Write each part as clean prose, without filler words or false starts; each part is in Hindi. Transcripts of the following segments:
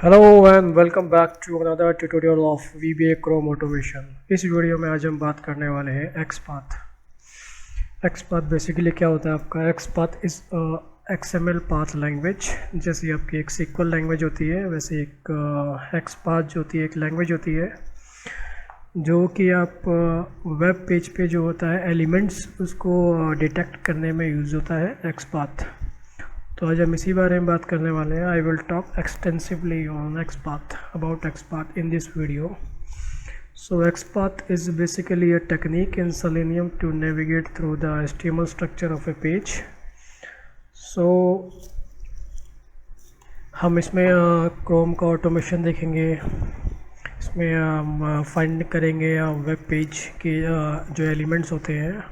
Hello and welcome back to another tutorial of VBA Chrome automation. इस वीडियो में आज हम बात करने वाले हैं एक्सपाथ। एक्सपाथ बेसिकली क्या होता है आपका? XPath is XML path language. जैसे आपकी एक SQL लैंग्वेज होती है वैसे एक एक्सपाथ जो होती है एक लैंग्वेज होती है जो कि आप वेब पेज पे जो होता है एलिमेंट्स उसको डिटेक्ट करने में यूज़ होता है एक्सपाथ। तो आज हम इसी बारे में बात करने वाले हैं। I will talk extensively on XPath about XPath in this video. So XPath is basically a technique in Selenium to navigate through the HTML structure of a page. So हम इसमें क्रोम का ऑटोमेशन देखेंगे, इसमें हम फाइंड करेंगे वेब पेज के जो एलिमेंट्स होते हैं,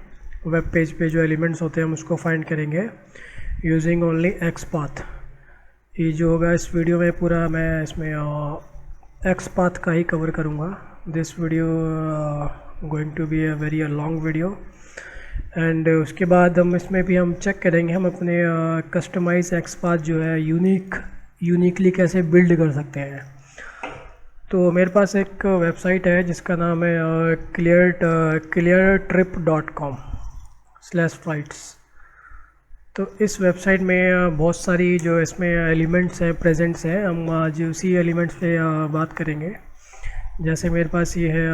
वेब पेज पे जो एलिमेंट्स होते हैं हम उसको फाइंड करेंगे यूजिंग ओनली XPath। ये जो होगा इस वीडियो में पूरा मैं इसमें XPath का ही कवर करूँगा। This video going to be a very long video and उसके बाद हम इसमें भी हम चेक करेंगे हम अपने कस्टमाइज XPath जो है यूनिकली कैसे बिल्ड कर सकते हैं। तो मेरे पास एक वेबसाइट है जिसका नाम है cleartrip.com/flights। तो इस वेबसाइट में बहुत सारी जो इसमें एलिमेंट्स हैं प्रेजेंट्स हैं। हम आज उसी एलिमेंट्स पे बात करेंगे। जैसे मेरे पास ये है,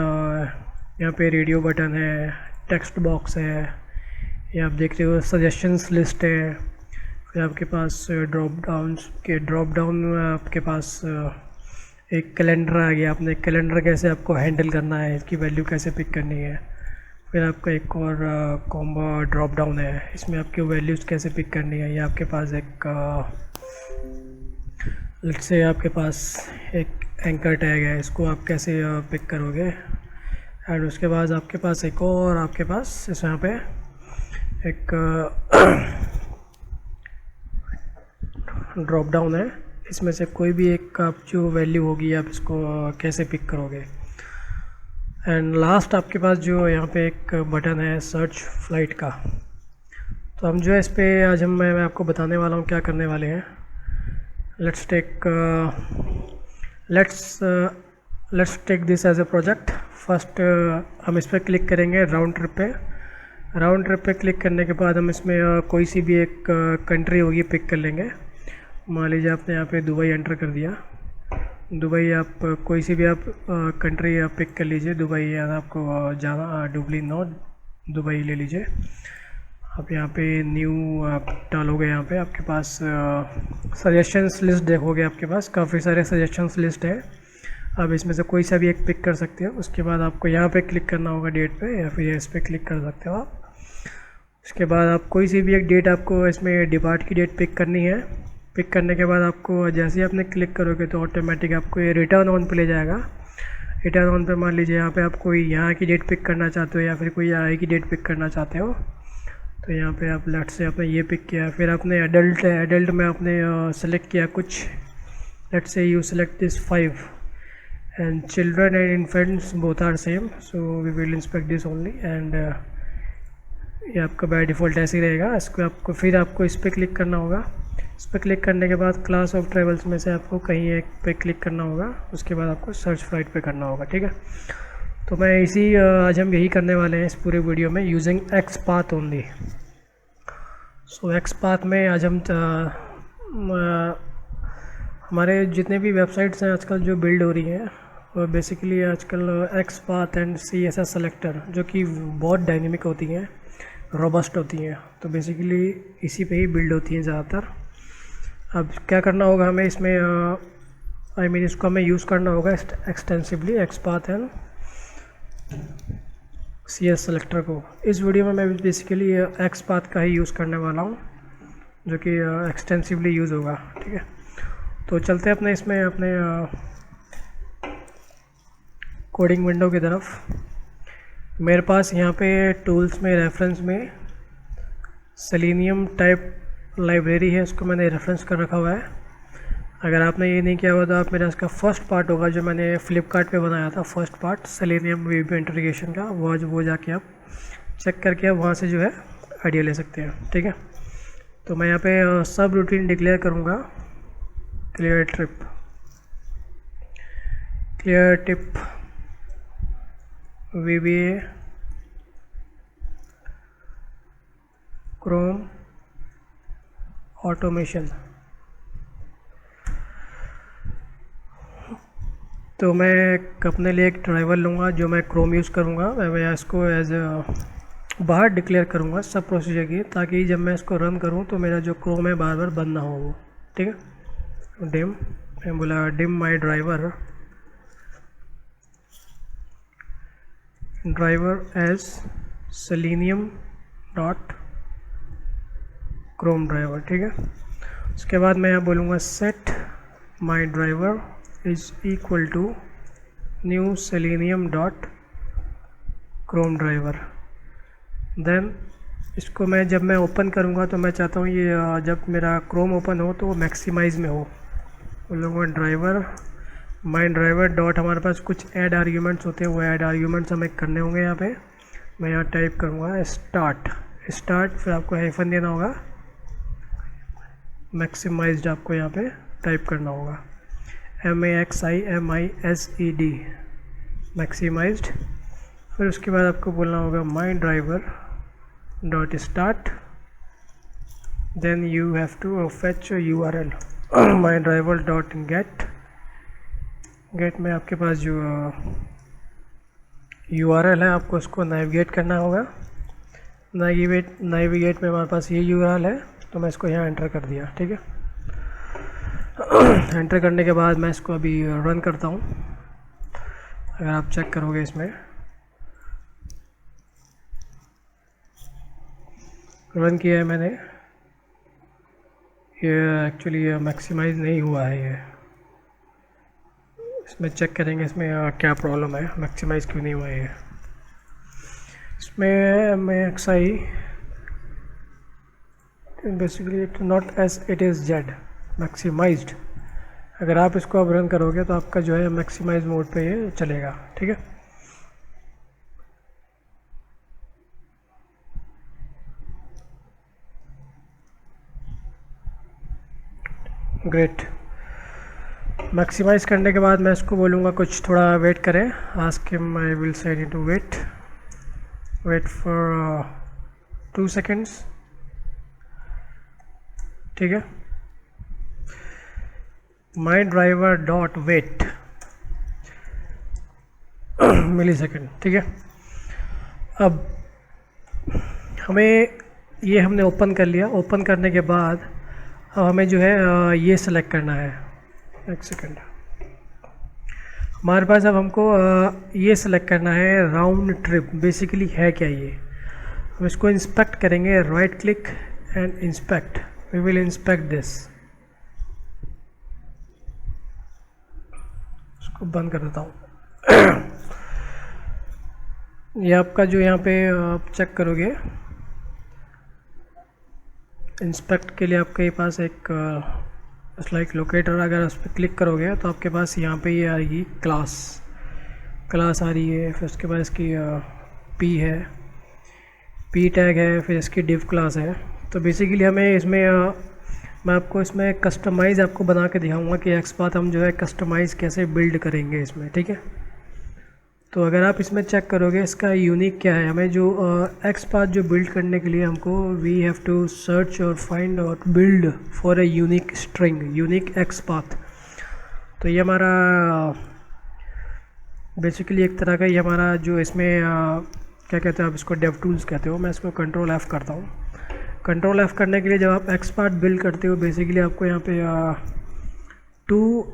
यहाँ पे रेडियो बटन है, टेक्स्ट बॉक्स है, ये आप देख रहे हो सजेशंस लिस्ट है, फिर आपके पास ड्रॉप डाउन आपके पास एक कैलेंडर आ गया। आपने कैलेंडर कैसे आपको हैंडल करना है, इसकी वैल्यू कैसे पिक करनी है। फिर आपका एक और कॉम्बो ड्रॉप डाउन है, इसमें आपकी वैल्यूज़ कैसे पिक करनी है। ये आपके पास एक लेट्स से आपके पास एक एंकर टैग है, इसको आप कैसे पिक करोगे। एंड उसके बाद आपके पास एक और आपके पास इस यहाँ पे एक ड्रॉप डाउन है, इसमें से कोई भी एक आप जो वैल्यू होगी आप इसको कैसे पिक करोगे। एंड लास्ट आपके पास जो यहाँ पे एक बटन है सर्च फ्लाइट का। तो हम जो है इस पर आज मैं आपको बताने वाला हूँ क्या करने वाले हैं। Let's take this as a project. First हम इस पर क्लिक करेंगे राउंड ट्रिप पे। राउंड ट्रिप पे क्लिक करने के बाद हम इसमें कोई सी भी एक कंट्री होगी पिक कर लेंगे। मान लीजिए आपने यहाँ पे दुबई एंटर कर दिया। दुबई आप कोई सी भी आप कंट्री आप पिक कर लीजिए। दुबई या आपको जाना दुबई ले लीजिए। आप यहाँ पे न्यू आप डालोगे, यहाँ पे आपके पास सजेशंस लिस्ट देखोगे, आपके पास काफ़ी सारे सजेशंस लिस्ट है। आप इसमें से कोई सा भी एक पिक कर सकते हो। उसके बाद आपको यहाँ पे क्लिक करना होगा डेट पे, या फिर इस पर क्लिक कर सकते हो आप। उसके बाद आप कोई सी भी एक डेट आपको इसमें डिपार्ट की डेट पिक करनी है। पिक करने के बाद आपको जैसे ही आपने क्लिक करोगे तो ऑटोमेटिक आपको ये रिटर्न ऑन पे ले जाएगा। रिटर्न ऑन पे मान लीजिए यहाँ पे आप कोई यहाँ की डेट पिक करना चाहते हो या फिर कोई यहाँ की डेट पिक करना चाहते हो। तो यहाँ पे आप लेट से आपने ये पिक किया, फिर आपने एडल्ट में आपने सेलेक्ट किया कुछ। Let say you select this 5 and children and infants both are same, so we will inspect this only. And ये आपका बाय डिफ़ॉल्ट ऐसे ही रहेगा। इसको आपको इस पर क्लिक करना होगा। इस पर क्लिक करने के बाद क्लास ऑफ ट्रेवल्स में से आपको कहीं एक पे क्लिक करना होगा। उसके बाद आपको सर्च फ्लाइट पे करना होगा, ठीक है। तो मैं आज हम यही करने वाले हैं इस पूरे वीडियो में यूजिंग XPath ओनली। सो XPath में आज हम हमारे जितने भी वेबसाइट्स हैं आजकल जो बिल्ड हो रही हैं वो बेसिकली आजकल XPath एंड CSS सेलेक्टर जो कि बहुत डायनेमिक होती हैं, रोबस्ट होती हैं, तो बेसिकली इसी पे ही बिल्ड होती हैं ज़्यादातर। अब क्या करना होगा हमें इसमें इसको हमें यूज़ करना होगा extensively XPath and CS selector को। इस वीडियो में मैं बेसिकली XPath का ही यूज़ करने वाला हूँ जो कि एक्सटेंसिवली यूज़ होगा, ठीक है। तो चलते हैं अपने कोडिंग विंडो की तरफ। मेरे पास यहाँ पे टूल्स में रेफरेंस में सेलेनियम टाइप लाइब्रेरी है, इसको मैंने रेफरेंस कर रखा हुआ है। अगर आपने ये नहीं किया हुआ तो आप मेरा इसका फर्स्ट पार्ट होगा जो मैंने फ्लिपकार्ट पे बनाया था, first part selenium web integration का, वो जाके आप चेक करके आप वहाँ से जो है आइडिया ले सकते हैं, ठीक है। तो मैं यहाँ पे सब रूटीन डिक्लेयर करूँगा clear trip. Clear tip VBA Chrome automation. तो मैं अपने लिए एक ड्राइवर लूँगा जो मैं क्रोम यूज़ करूँगा। मैं इसको एज बाहर डिक्लेयर करूँगा सब प्रोसीजर की, ताकि जब मैं इसको रन करूँ तो मेरा जो क्रोम है बार बार बंद ना हो वो। ठीक है, डिम, मैं बोला dim my driver as selenium dot Chrome driver. ठीक है, उसके बाद मैं यहाँ बोलूँगा set my driver is equal to new Selenium dot Chrome driver. Then इसको मैं जब मैं ओपन करूँगा तो मैं चाहता हूँ ये जब मेरा क्रोम ओपन हो तो वो मैक्सिमाइज़ में हो। उन लोगों का ड्राइवर माई ड्राइवर डॉट, हमारे पास कुछ ऐड आर्ग्यूमेंट्स होते हैं, वो ऐड आर्ग्यूमेंट्स हमें करने होंगे। यहाँ पे मैं यहाँ टाइप करूँगा स्टार्ट, फिर आपको हाइफन देना होगा, मैक्सिमाइज्ड आपको यहाँ पे टाइप करना होगा, MAXIMIZED मैक्सिमाइज्ड। फिर उसके बाद आपको बोलना होगा my driver dot start, then you have to fetch URL my driver dot get में आपके पास जो URL है आपको उसको नेविगेट करना होगा। नेविगेट में हमारे पास ये URL है, तो मैं इसको यहाँ एंटर कर दिया। ठीक है, एंटर करने के बाद मैं इसको अभी रन करता हूँ। अगर आप चेक करोगे इसमें रन किया है मैंने, ये एक्चुअली मैक्सिमाइज़ नहीं हुआ है। ये इसमें चेक करेंगे इसमें क्या प्रॉब्लम है, मैक्सिमाइज़ क्यों नहीं हुआ है। इसमें MAXI basically it not as it is Z maximised. अगर आप इसको अब रन करोगे तो आपका जो है मैक्सिमाइज मोड पे ये चलेगा। ठीक है, ग्रेट। मैक्सिमाइज करने के बाद मैं इसको बोलूँगा कुछ थोड़ा वेट करें, ask him I will say to wait for 2 seconds। ठीक है, my driver dot wait millisecond. ठीक है, अब हमें ये हमने ओपन कर लिया। ओपन करने के बाद अब हमें जो है ये सेलेक्ट करना है। एक सेकंड, हमारे पास अब हमको ये सेलेक्ट करना है राउंड ट्रिप। बेसिकली है क्या ये, हम इसको इंस्पेक्ट करेंगे, right click and inspect, we will inspect this. इसको बंद कर देता हूँ। ये आपका जो यहाँ पे आप चेक करोगे इंस्पेक्ट के लिए आपके पास एक लाइक लोकेटर, अगर उस पर क्लिक करोगे तो आपके पास यहाँ पे ये आएगी क्लास आ रही है। फिर उसके बाद इसकी P है, P टैग है, फिर इसकी div क्लास है। तो बेसिकली हमें इसमें मैं आपको इसमें कस्टमाइज़ आपको बना के दिखाऊंगा कि XPath हम जो है कस्टमाइज़ कैसे बिल्ड करेंगे इसमें। ठीक है, तो अगर आप इसमें चेक करोगे इसका यूनिक क्या है, हमें जो XPath जो बिल्ड करने के लिए हमको वी हैव टू सर्च और फाइंड और build for a unique string, unique XPath। तो ये हमारा बेसिकली एक तरह का ये हमारा जो इसमें क्या कहते हैं आप इसको डेव टूल्स कहते हो। मैं इसको कंट्रोल F करता हूँ। कंट्रोल F करने के लिए जब आप XPath बिल्ड करते हो बेसिकली आपको यहाँ पे 2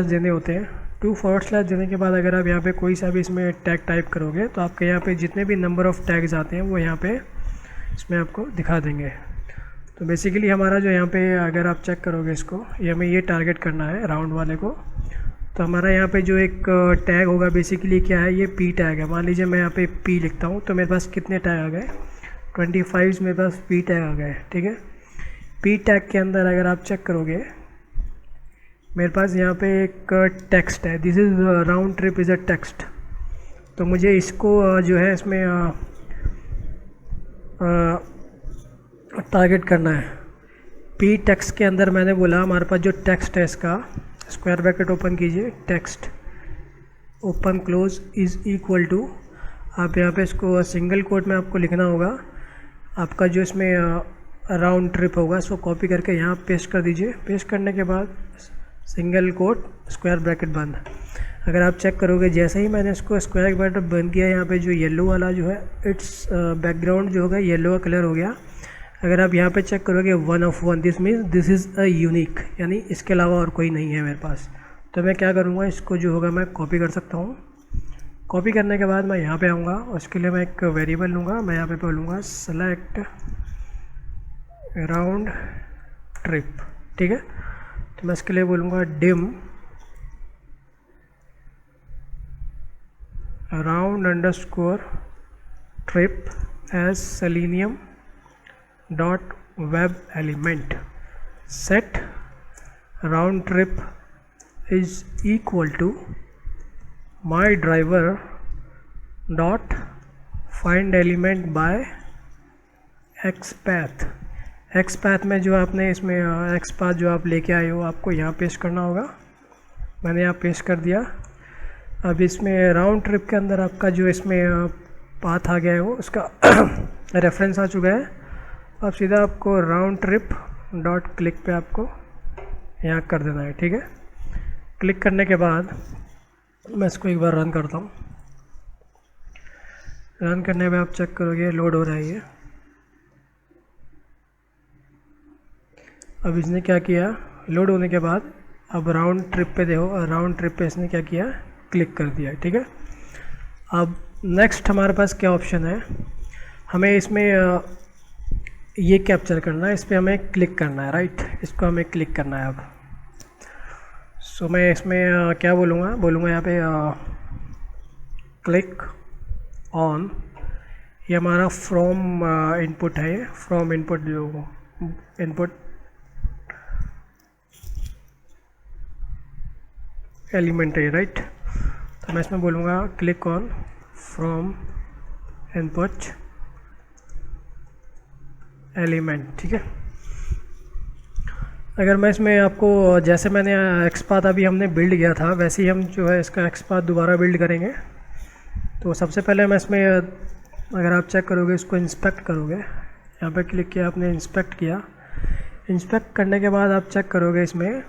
देने होते हैं। 2 देने के बाद अगर आप यहाँ पे कोई सा भी इसमें टैग टाइप करोगे तो आपके यहाँ पे जितने भी नंबर ऑफ़ टैग्स आते हैं वो यहाँ पे इसमें आपको दिखा देंगे। तो बेसिकली हमारा जो यहाँ पे अगर आप चेक करोगे इसको, ये हमें ये टारगेट करना है राउंड वाले को। तो हमारा यहाँ पे जो एक टैग होगा बेसिकली क्या है, ये P टैग है। मान लीजिए मैं यहाँ पे P लिखता हूँ तो मेरे पास कितने टैग आ गए, 25 मेरे पास P टैग आ गए। ठीक है, P टैग के अंदर अगर आप चेक करोगे मेरे पास यहाँ पे एक टेक्स्ट है, this is round trip is a text. तो मुझे इसको जो है इसमें टारगेट करना है। P टेक्स्ट के अंदर मैंने बोला हमारे पास जो टेक्स्ट है इसका स्क्वायर ब्रैकेट ओपन कीजिए, text open close is equal to, आप यहाँ पे इसको सिंगल कोट में आपको लिखना होगा, आपका जो इसमें राउंड ट्रिप होगा इसको कॉपी करके यहाँ पेस्ट कर दीजिए। पेस्ट करने के बाद सिंगल कोट स्क्वायर ब्रैकेट बंद। अगर आप चेक करोगे जैसे ही मैंने इसको स्क्वायर ब्रैकेट बंद किया, यहाँ पे जो येलो वाला जो है इट्स बैकग्राउंड जो होगा येलो का कलर हो गया। अगर आप यहाँ पे चेक करोगे 1 of 1, this means this is a unique, यानी इसके अलावा और कोई नहीं है मेरे पास। तो मैं क्या करूँगा, इसको जो होगा मैं कॉपी कर सकता हूँ। कॉपी करने के बाद मैं यहाँ पे आऊँगा, उसके लिए मैं एक वेरिएबल लूँगा। मैं यहाँ पे बोलूँगा सेलेक्ट राउंड ट्रिप, ठीक है। तो मैं इसके लिए बोलूँगा dim round underscore trip as selenium dot web element, set round trip is equal to my driver dot find element by X path. X path में जो आपने इसमें एक्स पाथ जो आप लेके आए हो आपको यहाँ पेस्ट करना होगा। मैंने यहाँ पेस्ट कर दिया। अब इसमें राउंड ट्रिप के अंदर आपका जो इसमें पाथ आ गया है वो उसका रेफरेंस आ चुका है। अब सीधा आपको राउंड ट्रिप डॉट क्लिक पे आपको यहाँ कर देना है, ठीक है। क्लिक करने के बाद मैं इसको एक बार रन करता हूँ। रन करने में आप चेक करोगे लोड हो रहा है ये। अब इसने क्या किया, लोड होने के बाद अब राउंड ट्रिप पे देखो, राउंड ट्रिप पे इसने क्या किया, क्लिक कर दिया, ठीक है। अब नेक्स्ट हमारे पास क्या ऑप्शन है, हमें इसमें ये कैप्चर करना है, इस पर हमें क्लिक करना है, राइट। इसको हमें क्लिक करना है अब। सो मैं इसमें क्या बोलूँगा यहाँ पे क्लिक ऑन, ये हमारा फ्रॉम इनपुट है, ये फ्रॉम इनपुट जो इनपुट एलिमेंट है, राइट। तो मैं इसमें बोलूँगा click on from input element, ठीक है। अगर मैं इसमें आपको जैसे मैंने एक्सपाथ अभी हमने बिल्ड किया था वैसे ही हम जो है इसका एक्सपाथ दोबारा बिल्ड करेंगे। तो सबसे पहले मैं इसमें अगर आप चेक करोगे इसको इंस्पेक्ट करोगे, यहाँ पे क्लिक किया आपने, इंस्पेक्ट किया। इंस्पेक्ट करने के बाद आप चेक करोगे इसमें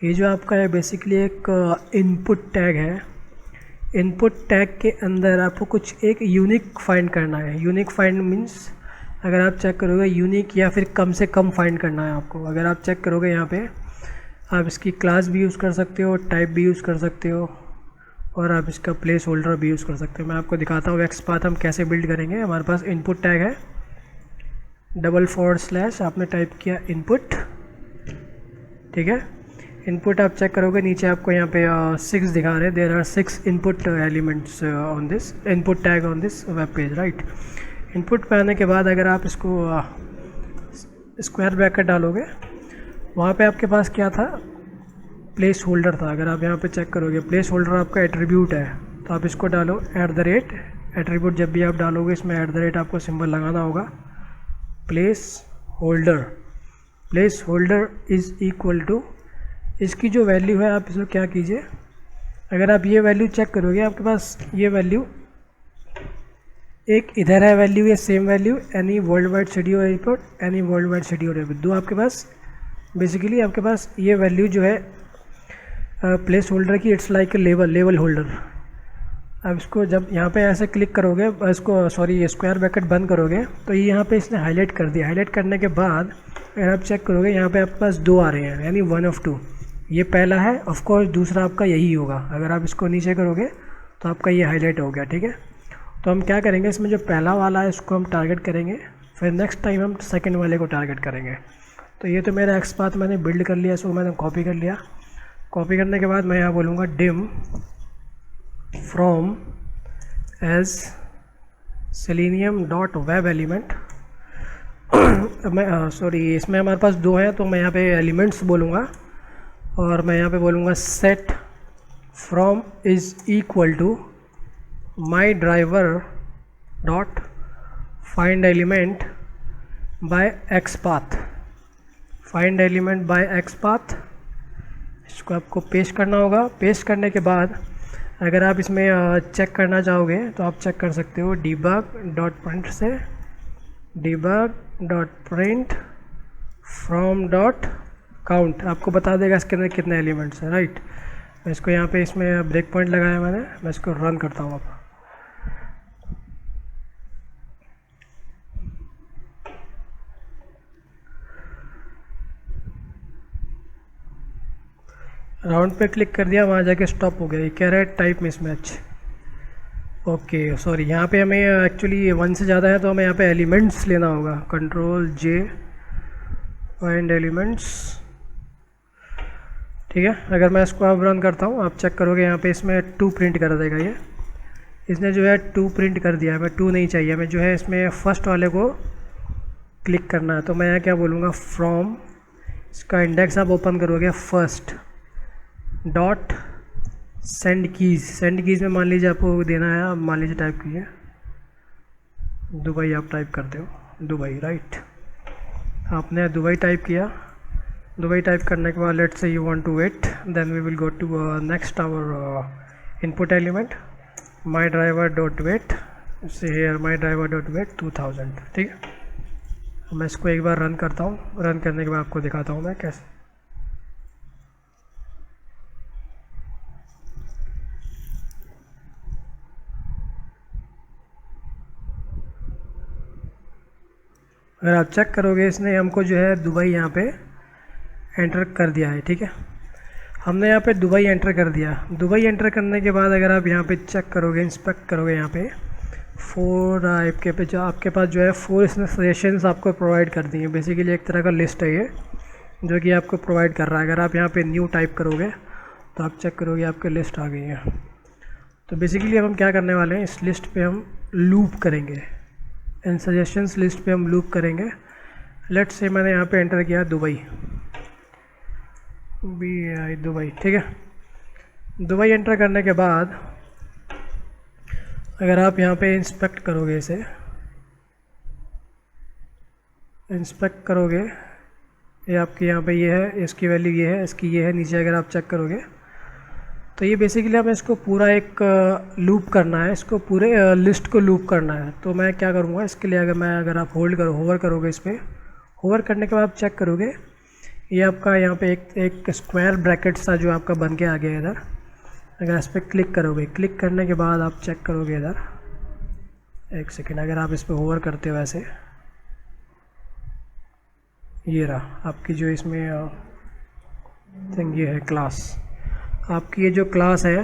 ये जो आपका है बेसिकली एक इनपुट टैग है। इनपुट टैग के अंदर आपको कुछ एक यूनिक फाइंड करना है। यूनिक फाइंड मीन्स अगर आप चेक करोगे यूनिक या फिर कम से कम फाइंड करना है आपको। अगर आप चेक करोगे यहाँ पे आप इसकी क्लास भी यूज़ कर सकते हो, टाइप भी यूज़ कर सकते हो और आप इसका प्लेस होल्डर भी यूज़ कर सकते हो। मैं आपको दिखाता हूँ एक्सपाथ हम कैसे बिल्ड करेंगे। हमारे पास इनपुट टैग है, // आपने टाइप किया इनपुट, ठीक है। इनपुट आप चेक करोगे नीचे आपको यहाँ पे 6 दिखा रहे हैं, there are 6 input elements on this input tag on this web page, right. Input पे आने के बाद अगर आप इसको स्क्वायर ब्रैकेट डालोगे, वहाँ पे आपके पास क्या था, प्लेस होल्डर था। अगर आप यहाँ पे चेक करोगे प्लेस होल्डर आपका एट्रीब्यूट है, तो आप इसको डालो @ एट्रीब्यूट। जब भी आप डालोगे इसमें @ आपको सिंबल लगाना होगा। Placeholder is equal to, इसकी जो वैल्यू है आप इसको क्या कीजिए, अगर आप ये वैल्यू चेक करोगे आपके पास ये वैल्यू एक इधर है वैल्यू, ये same value any world wide schedule report, any world wide schedule report, दो आपके पास बेसिकली आपके पास ये वैल्यू जो है प्लेस होल्डर की, इट्स लाइक लेवल होल्डर। अब इसको जब यहाँ पे ऐसे क्लिक करोगे, इसको सॉरी स्क्वायर ब्रैकेट बंद करोगे तो ये यहाँ पे इसने हाईलाइट कर दिया। हाईलाइट करने के बाद अगर आप चेक करोगे यहाँ पे आपके पास 2 आ रहे हैं, यानी 1 of 2। ये पहला है, ऑफ कोर्स दूसरा आपका यही होगा। अगर आप इसको नीचे करोगे तो आपका ये हाईलाइट हो गया, ठीक है। तो हम क्या करेंगे, इसमें जो पहला वाला है इसको हम टारगेट करेंगे, फिर नेक्स्ट टाइम हम सेकंड वाले को टारगेट करेंगे। तो ये तो मेरा एक्सपाथ मैंने बिल्ड कर लिया, इसको मैंने कॉपी कर लिया। कॉपी करने के बाद मैं यहाँ बोलूँगा dim from as selenium dot web element. मैं सॉरी इसमें हमारे पास 2 हैं तो मैं यहाँ पे एलिमेंट्स बोलूँगा और मैं यहाँ पे बोलूँगा set from is equal to my driver dot find element by XPath. Find element by XPath, इसको आपको पेस्ट करना होगा। पेस्ट करने के बाद अगर आप इसमें चेक करना चाहोगे तो आप चेक कर सकते हो debug.print से debug.print from .count आपको बता देगा इसके अंदर कितने एलिमेंट्स हैं, राइट। मैं इसको यहाँ पे इसमें ब्रेक पॉइंट लगाया मैंने, मैं इसको रन करता हूँ अब। राउंड पे क्लिक कर दिया, वहाँ जाके स्टॉप हो गया। ये कह रहा है टाइप मिसमैच। ओके सॉरी, यहाँ पे हमें एक्चुअली 1 से ज़्यादा है तो हमें यहाँ पे एलिमेंट्स लेना होगा। Ctrl+J फाइंड एलिमेंट्स, ठीक है। अगर मैं इसको अब रन करता हूँ, आप चेक करोगे यहाँ पे इसमें 2 प्रिंट कर देगा। ये इसने जो है 2 प्रिंट कर दिया है। मैं 2 नहीं चाहिए, मैं जो है इसमें फर्स्ट वाले को क्लिक करना है। तो मैं यहाँ क्या बोलूँगा, फ्रॉम, इसका इंडेक्स आप ओपन करोगे first dot send keys. Send keys में मान लीजिए आपको देना है, आप मान लीजिए टाइप कीजिए दुबई, आप टाइप करते हो दुबई, राइट। आपने दुबई टाइप किया। दुबई टाइप करने के बाद let's say you want to wait, then we will go to next our input element my driver dot wait say here my driver dot wait 2000, ठीक है। मैं इसको एक बार रन करता हूँ। रन करने के बाद आपको दिखाता हूँ मैं कैसे। अगर आप चेक करोगे इसने हमको जो है दुबई यहाँ पे एंटर कर दिया है, ठीक है। हमने यहाँ पे दुबई एंटर कर दिया। दुबई एंटर करने के बाद अगर आप यहाँ पे चेक करोगे, इंस्पेक्ट करोगे, यहाँ पे 4 आपके पास जो है 4 इसने सजेशंस आपको प्रोवाइड कर दी हैं। बेसिकली एक तरह का लिस्ट है ये जो कि आपको प्रोवाइड कर रहा है। अगर आप यहाँ पे न्यू टाइप करोगे तो आप चेक करोगे आपके लिस्ट आ गई है। तो बेसिकली अब हम क्या करने वाले हैं, इस लिस्ट पे हम लूप करेंगे, इन सजेशंस लिस्ट पे हम लूप करेंगे। लेट्स से मैंने यहाँ पे एंटर किया दुबई, दुबई, ठीक है। दुबई एंटर करने के बाद अगर आप यहाँ पे इंस्पेक्ट करोगे, इसे इंस्पेक्ट करोगे, ये आपके यहाँ पे ये है, इसकी वैल्यू ये है, इसकी ये है। नीचे अगर आप चेक करोगे तो ये बेसिकली हमें इसको पूरा एक लूप करना है, इसको पूरे लिस्ट को लूप करना है। तो मैं क्या करूँगा इसके लिए, अगर आप होवर करोगे, इस पर होवर करने के बाद आप चेक करोगे ये आपका यहाँ पे एक स्क्वायर ब्रैकेट सा जो आपका बन के आ गया इधर। अगर इस पर क्लिक करोगे, क्लिक करने के बाद आप चेक करोगे इधर, एक सेकेंड, अगर आप इस पर होवर करते हो ऐसे, ये रहा आपकी जो इसमें थिंग, ये है क्लास। आपकी ये जो क्लास है,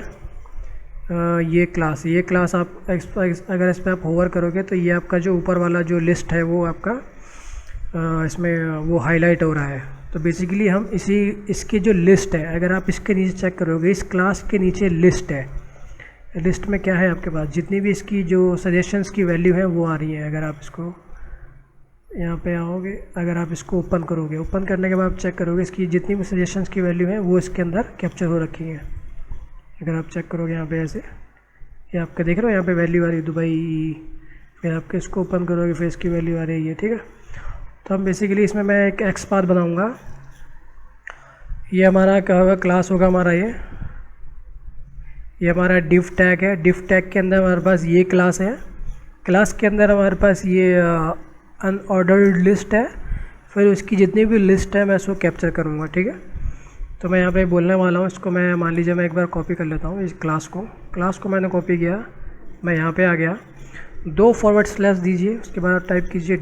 ये क्लास आप अगर इस पर आप होवर करोगे तो ये आपका जो ऊपर वाला जो लिस्ट है वो आपका इसमें वो हाईलाइट हो रहा है। तो बेसिकली हम इसकी जो लिस्ट है, अगर आप इसके नीचे चेक करोगे, इस क्लास के नीचे लिस्ट है। लिस्ट में क्या है आपके पास, जितनी भी इसकी जो सजेशंस की वैल्यू है वो आ रही है। अगर आप इसको यहाँ पे आओगे, अगर आप इसको ओपन करोगे, ओपन करने के बाद आप चेक करोगे इसकी जितनी भी सजेशंस की वैल्यू है वो इसके अंदर कैप्चर हो रखी है। अगर आप चेक करोगे यहाँ पे ऐसे, ये आपका देख रहे हो यहाँ पे वैल्यू आ रही है दुबई, फिर आपके इसको ओपन करोगे फिर इसकी वैल्यू आ रही है, ठीक है। तो हम बेसिकली इसमें मैं एक एक्स पाथ बनाऊँगा। ये हमारा क्या होगा, क्लास होगा हमारा, ये हमारा डिव टैग है। डिव टैग के अंदर हमारे पास ये क्लास है। क्लास के अंदर हमारे पास ये अनऑर्डर्ड लिस्ट है। फिर उसकी जितनी भी लिस्ट है मैं इसको कैप्चर करूँगा, ठीक है। तो मैं यहाँ पे बोलने वाला हूँ, इसको मैं मान लीजिए मैं एक बार कॉपी कर लेता हूँ। इस क्लास को मैंने कॉपी किया, मैं यहाँ पे आ गया, 2 फॉरवर्ड स्लैश दीजिए, उसके बाद आप टाइप कीजिए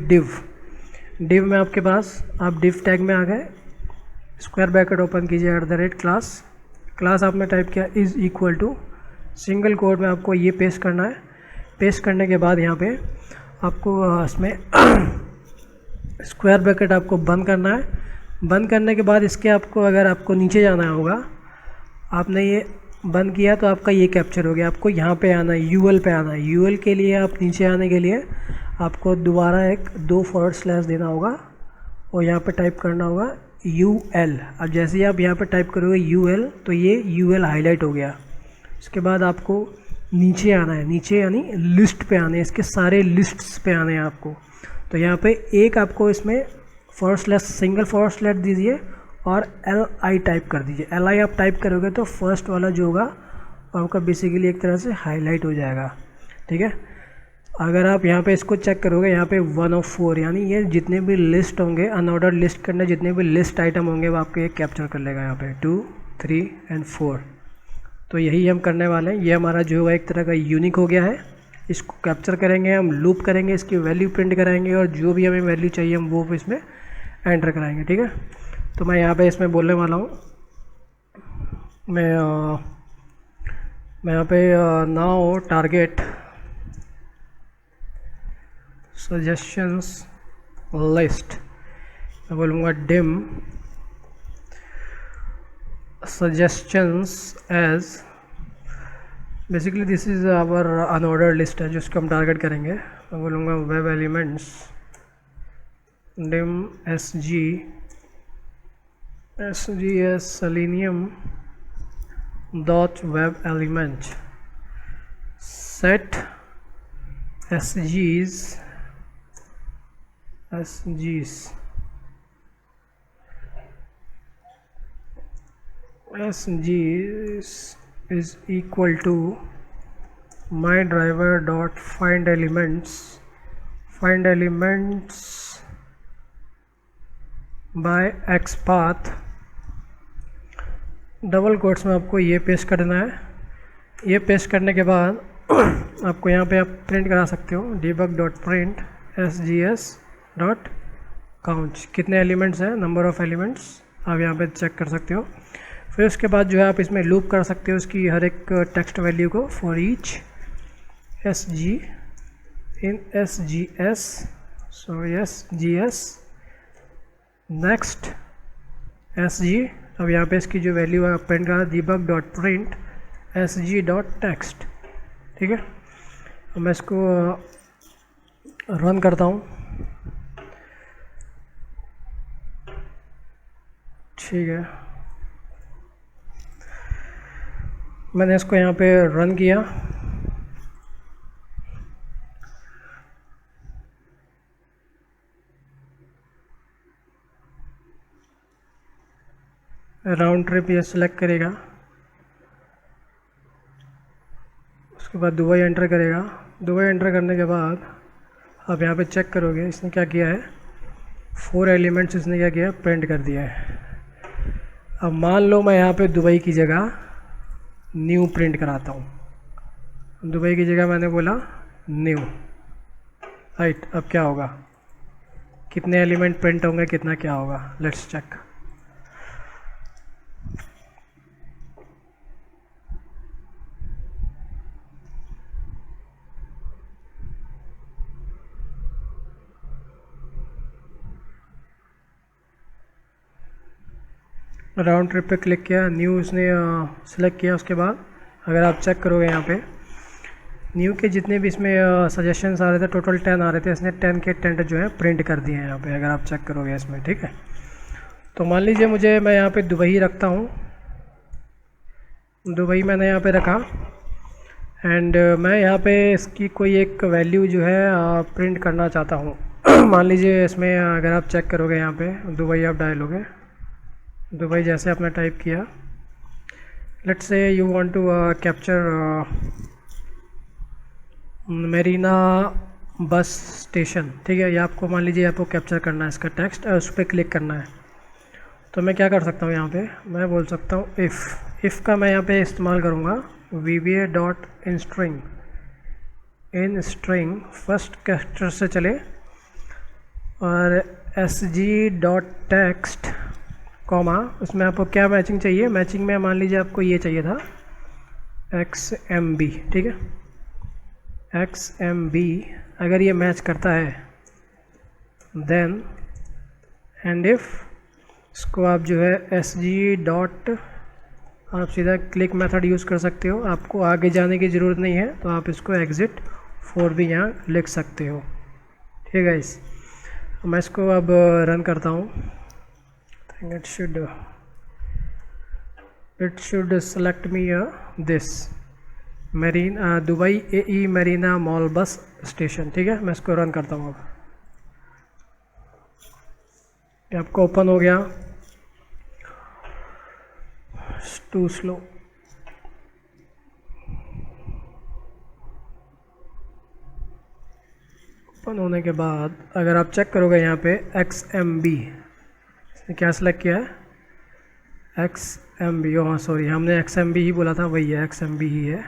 डिव में आपके पास, आप डिव टैग में आ गए, स्क्वायर ब्रैकेट ओपन कीजिए @ आपने टाइप किया is equal to, single code में आपको ये पेस्ट करना है। पेस्ट करने के बाद यहाँ पे आपको इसमें स्क्वायर ब्रैकेट आपको बंद करना है। बंद करने के बाद इसके आपको अगर आपको नीचे जाना होगा, आपने ये बंद किया तो आपका ये कैप्चर हो गया। आपको यहाँ पे आना है, यूएल पे आना है। यूएल के लिए आप नीचे आने के लिए आपको दोबारा 2 फॉरवर्ड स्लैश देना होगा और यहाँ पे टाइप करना होगा यूएल। अब जैसे ही आप यहाँ पे टाइप करोगे यूएल तो ये यूएल हाईलाइट हो गया। उसके बाद आपको नीचे आना है, नीचे यानी लिस्ट पे आने हैं, इसके सारे लिस्ट्स पे आने हैं आपको। तो यहाँ पे एक आपको इसमें सिंगल फॉरवर्ड स्लैश दीजिए और LI टाइप कर दीजिए। LI आप टाइप करोगे तो फर्स्ट वाला जो होगा आपका बेसिकली एक तरह से हाईलाइट हो जाएगा, ठीक है। अगर आप यहाँ पे इसको चेक करोगे, यहाँ पे 1 of 4 यानी ये जितने भी लिस्ट होंगे अनऑर्डर लिस्ट करने, जितने भी लिस्ट आइटम होंगे वो आपको ये कैप्चर कर लेगा यहाँ पे 2, 3 and 4। तो यही हम करने वाले हैं। ये हमारा जो है एक तरह का यूनिक हो गया है। इसको कैप्चर करेंगे, हम लूप करेंगे, इसकी वैल्यू प्रिंट कराएंगे और जो भी हमें वैल्यू चाहिए हम वो इसमें एंटर कराएंगे, ठीक है। तो मैं यहाँ पे इसमें बोलने वाला हूँ, मैं यहाँ पे नाउ टारगेट सजेशंस लिस्ट, मैं बोलूँगा dim suggestions as, basically this is our unorder list है जिसको हम टारगेट करेंगे। मैं बोलूँगा web elements dim SGS selenium dot web element set SGs is equal to my driver dot find elements by x path, double quotes में आपको ये पेस्ट करना है। ये पेस्ट करने के बाद आपको यहाँ पे आप प्रिंट करा सकते हो debug.print sgs.count, कितने एलिमेंट्स हैं, नंबर ऑफ़ एलिमेंट्स आप यहाँ पे चेक कर सकते हो। फिर उसके बाद जो है आप इसमें लूप कर सकते हो उसकी हर एक टेक्स्ट वैल्यू को, for each SG in SGS, so SGS next SG, अब यहाँ पे इसकी जो वैल्यू है प्रिंट करा debug.print SG.text, ठीक है। अब मैं इसको रन करता हूँ, ठीक है। मैंने इसको यहाँ पे रन किया, राउंड ट्रिप ये सिलेक्ट करेगा, उसके बाद दुबई एंटर करेगा। दुबई एंटर करने के बाद आप यहाँ पे चेक करोगे इसने क्या किया है, 4 एलिमेंट्स इसने क्या किया, प्रिंट कर दिया है। अब मान लो मैं यहाँ पे दुबई की जगह न्यू प्रिंट कराता हूँ, दुबई की जगह मैंने बोला न्यू, राइट। अब क्या होगा, कितने एलिमेंट प्रिंट होंगे, कितना क्या होगा, लेट्स चेक। राउंड ट्रिप पे क्लिक किया, न्यू इसने सेलेक्ट किया। उसके बाद अगर आप चेक करोगे यहाँ पे न्यू के जितने भी इसमें सजेशंस आ रहे थे, टोटल 10 आ रहे थे, इसने 10 के 10 जो है प्रिंट कर दिए हैं यहाँ पे, अगर आप चेक करोगे इसमें, ठीक है। तो मान लीजिए मैं यहाँ पे दुबई रखता हूँ, दुबई मैंने यहाँ पे रखा एंड मैं यहाँ पे इसकी कोई एक वैल्यू जो है प्रिंट करना चाहता हूँ। मान लीजिए इसमें अगर आप चेक करोगे यहाँ पे दुबई आप डालोगे, दुबई जैसे आपने टाइप किया, let's say you want to capture Marina bus station, ठीक है। ये आपको मान लीजिए आपको कैप्चर करना है इसका टेक्स्ट और उस पर क्लिक करना है। तो मैं क्या कर सकता हूँ यहाँ पे, मैं बोल सकता हूँ इफ़ का मैं यहाँ पे इस्तेमाल करूँगा VBA.in स्ट्रिंग फर्स्ट कैरेक्टर से चले और SG.text कॉमा, उसमें आपको क्या मैचिंग चाहिए, मैचिंग में मान लीजिए आपको ये चाहिए था XMB, ठीक है। XMB अगर ये मैच करता है देन एंड इफ इसको आप जो है SG. आप सीधा क्लिक मेथड यूज़ कर सकते हो, आपको आगे जाने की ज़रूरत नहीं है, तो आप इसको exit 4 भी यहाँ लिख सकते हो, ठीक है। इस मैं इसको अब रन करता हूँ, it should select me this Marina Dubai AE Marina mall बस स्टेशन, ठीक है। मैं इसको रन करता हूँ। अब आपको ओपन हो गया, टू स्लो। ओपन होने के बाद अगर आप चेक करोगे यहाँ पे XMB, इसने क्या सेलेक्ट किया है XMB। हाँ सॉरी, हमने XMB ही बोला था, वही है XMB ही है।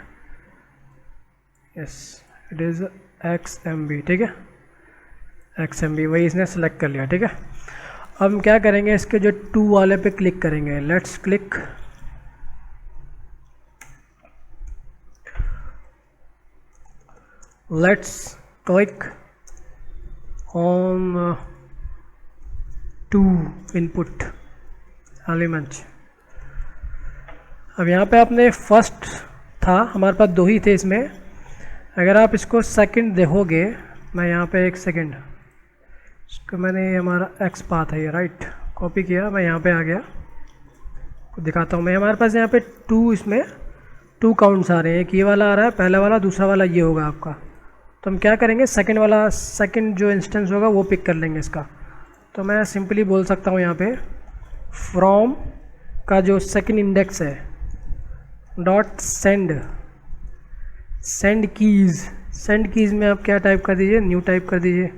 यस इट इज़ XMB, ठीक है XMB वही इसने सेलेक्ट कर लिया, ठीक है। अब हम क्या करेंगे, इसके जो टू वाले पे क्लिक करेंगे। Let's click on to input element. अब यहाँ पे आपने फर्स्ट था, हमारे पास दो ही थे इसमें। अगर आप इसको सेकंड देखोगे, मैं यहाँ पे एक सेकंड इसको मैंने, ये हमारा एक्स पाथ है ये, राइट, कॉपी किया, मैं यहाँ पे आ गया, दिखाता हूँ मैं। हमारे पास यहाँ पे टू, इसमें टू काउंट्स आ रहे हैं, एक ये वाला आ रहा है पहला वाला, दूसरा वाला ये होगा आपका। तो हम क्या करेंगे, सेकंड वाला, सेकंड जो इंस्टेंस होगा वो पिक कर लेंगे इसका। तो मैं सिंपली बोल सकता हूँ यहाँ पे फ्रॉम का जो सेकंड इंडेक्स है डॉट सेंड कीज़ में आप क्या टाइप कर दीजिए, न्यू टाइप कर दीजिए।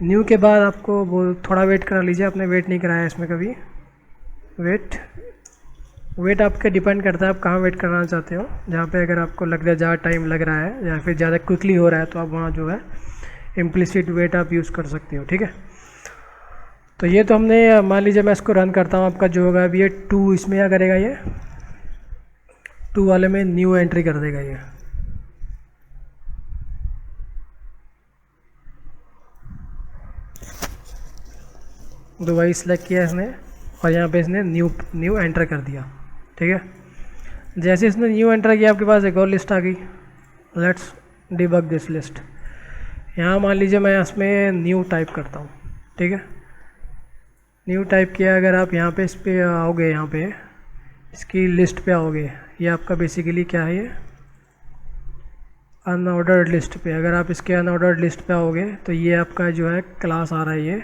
न्यू के बाद आपको वो थोड़ा वेट करा लीजिए, आपने वेट नहीं कराया इसमें कभी। वेट आपके डिपेंड करता है आप कहाँ वेट करना चाहते हो। जहाँ पे अगर आपको लग रहा है ज़्यादा टाइम लग रहा है या फिर ज़्यादा क्विकली हो रहा है तो आप वहाँ जो है इम्प्लिसिट वेट आप यूज़ कर सकते हो, ठीक है। तो ये तो हमने, मान लीजिए मैं इसको रन करता हूँ, आपका जो होगा अभी ये टू, इसमें क्या करेगा, ये टू वाले में न्यू एंट्री कर देगा ये। तो वही सिलेक्ट किया इसने और यहाँ पे इसने न्यू एंटर कर दिया, ठीक है। जैसे इसने न्यू एंटर किया, आपके पास एक और लिस्ट आ गई। Let's debug this list. यहाँ मान लीजिए मैं इसमें न्यू टाइप करता हूँ, ठीक है। न्यू टाइप किया, अगर आप यहाँ पे इस पे आओगे, यहाँ पे इसकी लिस्ट पे आओगे, ये आपका बेसिकली क्या है, ये अनऑर्डर्ड लिस्ट पे। अगर आप इसके अनऑर्डर्ड लिस्ट पे आओगे तो ये आपका जो है क्लास आ रहा है, ये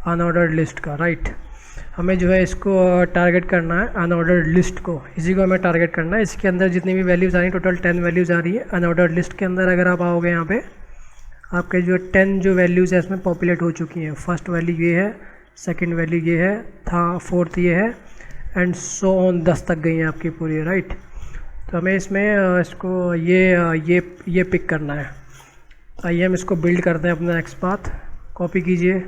अनऑर्डर्ड लिस्ट का, राइट। हमें जो है इसको टारगेट करना है, अनऑर्डर्ड लिस्ट को, इसी को हमें टारगेट करना है। इसके अंदर जितनी भी वैल्यूज़ आ रही हैं, टोटल 10 वैल्यूज़ आ रही है अनऑर्डर्ड लिस्ट के अंदर। अगर आप आओगे यहाँ पे, आपके जो 10 जो वैल्यूज़ है इसमें पॉपुलेट हो चुकी हैं। फर्स्ट वैल्यू ये है, सेकंड वैल्यू ये है, फोर्थ ये है, एंड सो ऑन 10 तक गई हैं आपकी पूरी, राइट। तो हमें इसमें इसको ये पिक करना है। आइए हम इसको बिल्ड करते हैं अपना एक्स पाथ। कॉपी कीजिए,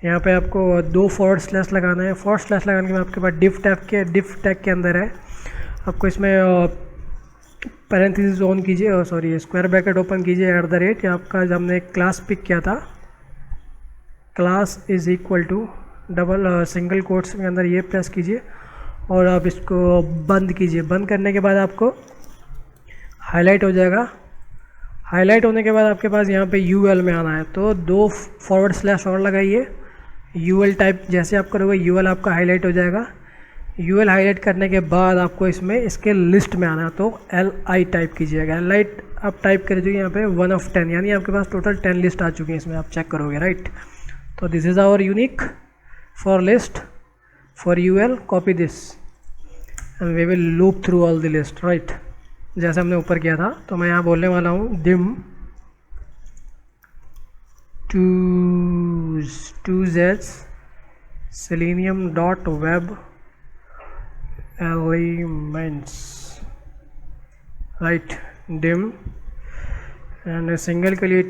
यहाँ पे आपको दो फॉरवर्ड स्लैश लगाना है। फॉरवर्ड स्लैश लगाने के बाद आपके पास डिफ टैग के अंदर है, आपको इसमें पैरेंथेसिस ऑन कीजिए, सॉरी स्क्वायर ब्रैकेट ओपन कीजिए, @ या आपका जब हमने क्लास पिक किया था, class is equal to double single quotes के अंदर ये प्रेस कीजिए और आप इसको बंद कीजिए। बंद करने के बाद आपको हाईलाइट हो जाएगा। हाईलाइट होने के बाद आपके पास यहाँ पे UL में आना है, तो दो फॉरवर्ड स्लैश और लगाइए। UL टाइप जैसे आप करोगे UL आपका हाईलाइट हो जाएगा। UL हाईलाइट करने के बाद आपको इसमें इसके लिस्ट में आना है, तो LI टाइप कीजिएगा। LI आप टाइप कर दीजिए यहाँ पे 1 of 10, यानी आपके पास टोटल 10 लिस्ट आ चुकी है इसमें, आप चेक करोगे, राइट। तो this is our unique for list for UL। Copy this and we will loop through all the list, right, जैसे हमने ऊपर किया था। तो मैं यहाँ बोलने वाला हूँ dim to's selenium.web elements, right, dim and single के लिए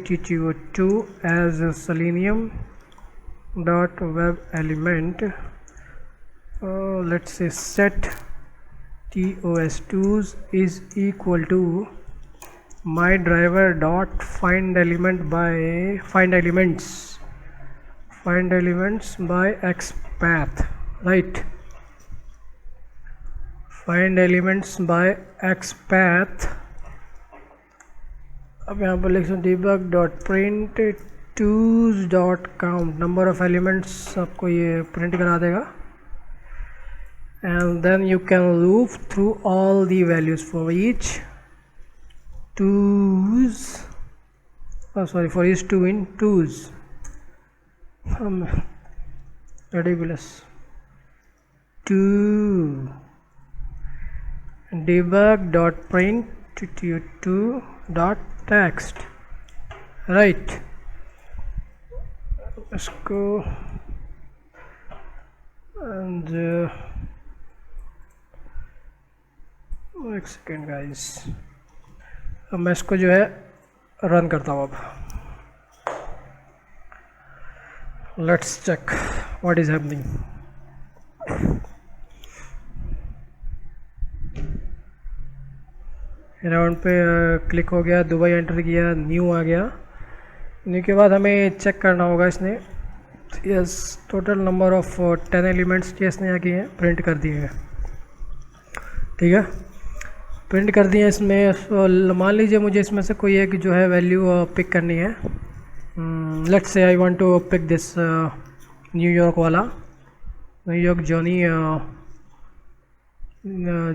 to as selenium.web element, let's say set TOS is equal to my driver dot find elements by xpath, right, find elements by xpath। अब यहाँ पर लिख सकते debug dot print to's dot count, number of elements आपको ये प्रिंट करा देगा। And then you can loop through all the values for each twos, for each two in twos, ridiculous, 2 debug.print2.text, right. इसको एक सेकेंड गाइस, अब मैं इसको जो है रन करता हूँ। अब let's check what is happening. Round पे क्लिक हो गया, दुबई एंटर किया, न्यू आ गया। न्यू के बाद हमें चेक करना होगा इसने, yes total number of 10 elements के इसने यहाँ किए हैं, प्रिंट कर दिए हैं। ठीक है, प्रिंट कर दिए इसमें। मान लीजिए मुझे इसमें से कोई एक जो है वैल्यू पिक करनी है। Let's say I want to pick this New York वाला, New York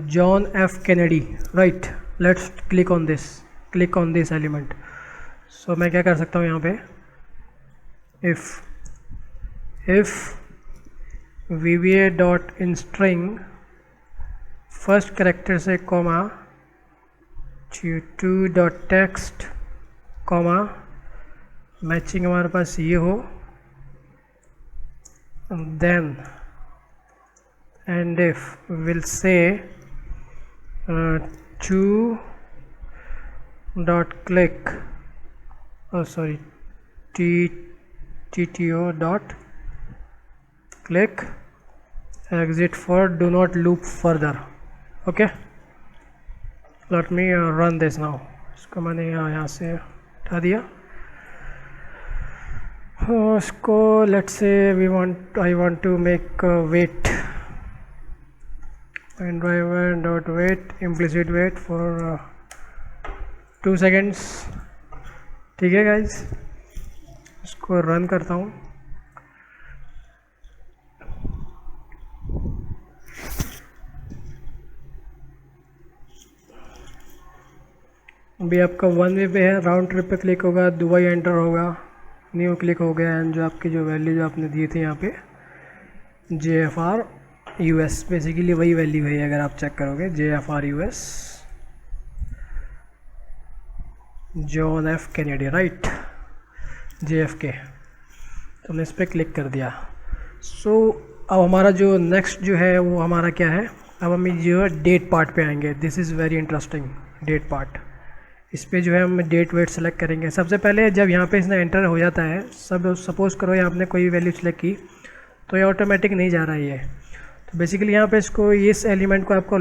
John F Kennedy, right. Let's click on this element. So मैं क्या कर सकता हूँ यहाँ पे, if vba.inString first character say comma 2.text comma matching हमारे पास ये हो, then and if will say to.click TTO.click exit for do not loop further. Okay, let me run this now. इसको मैंने यहाँ से उठा दिया। इसको let's say I want to make wait and driver dot wait implicit wait for 2 seconds। ठीक है गाइज, इसको रन करता हूँ। अभी आपका 1 वे पे है, राउंड ट्रिप पे क्लिक होगा, दुबई एंटर होगा, न्यू क्लिक हो गया, एंड जो आपकी जो वैल्यू जो आपने दी थी यहाँ पे JFR US, बेसिकली वही वैल्यू है अगर आप चेक करोगे, JFR US John F Kennedy, right, JFK। तो हमने इस पर क्लिक कर दिया। सो अब हमारा जो नेक्स्ट जो है वो हमारा क्या है, अब हम जो है डेट पार्ट पे आएंगे। This is very interesting, date part. इस पे जो है हम डेट वेट सेलेक्ट करेंगे। सबसे पहले जब यहाँ पे इसने एंटर हो जाता है, सब सपोज़ करो यहाँ आपने कोई वैल्यू सेलेक्ट की, तो ये ऑटोमेटिक नहीं जा रहा है ये। तो बेसिकली यहाँ पे इसको इस एलिमेंट को आपको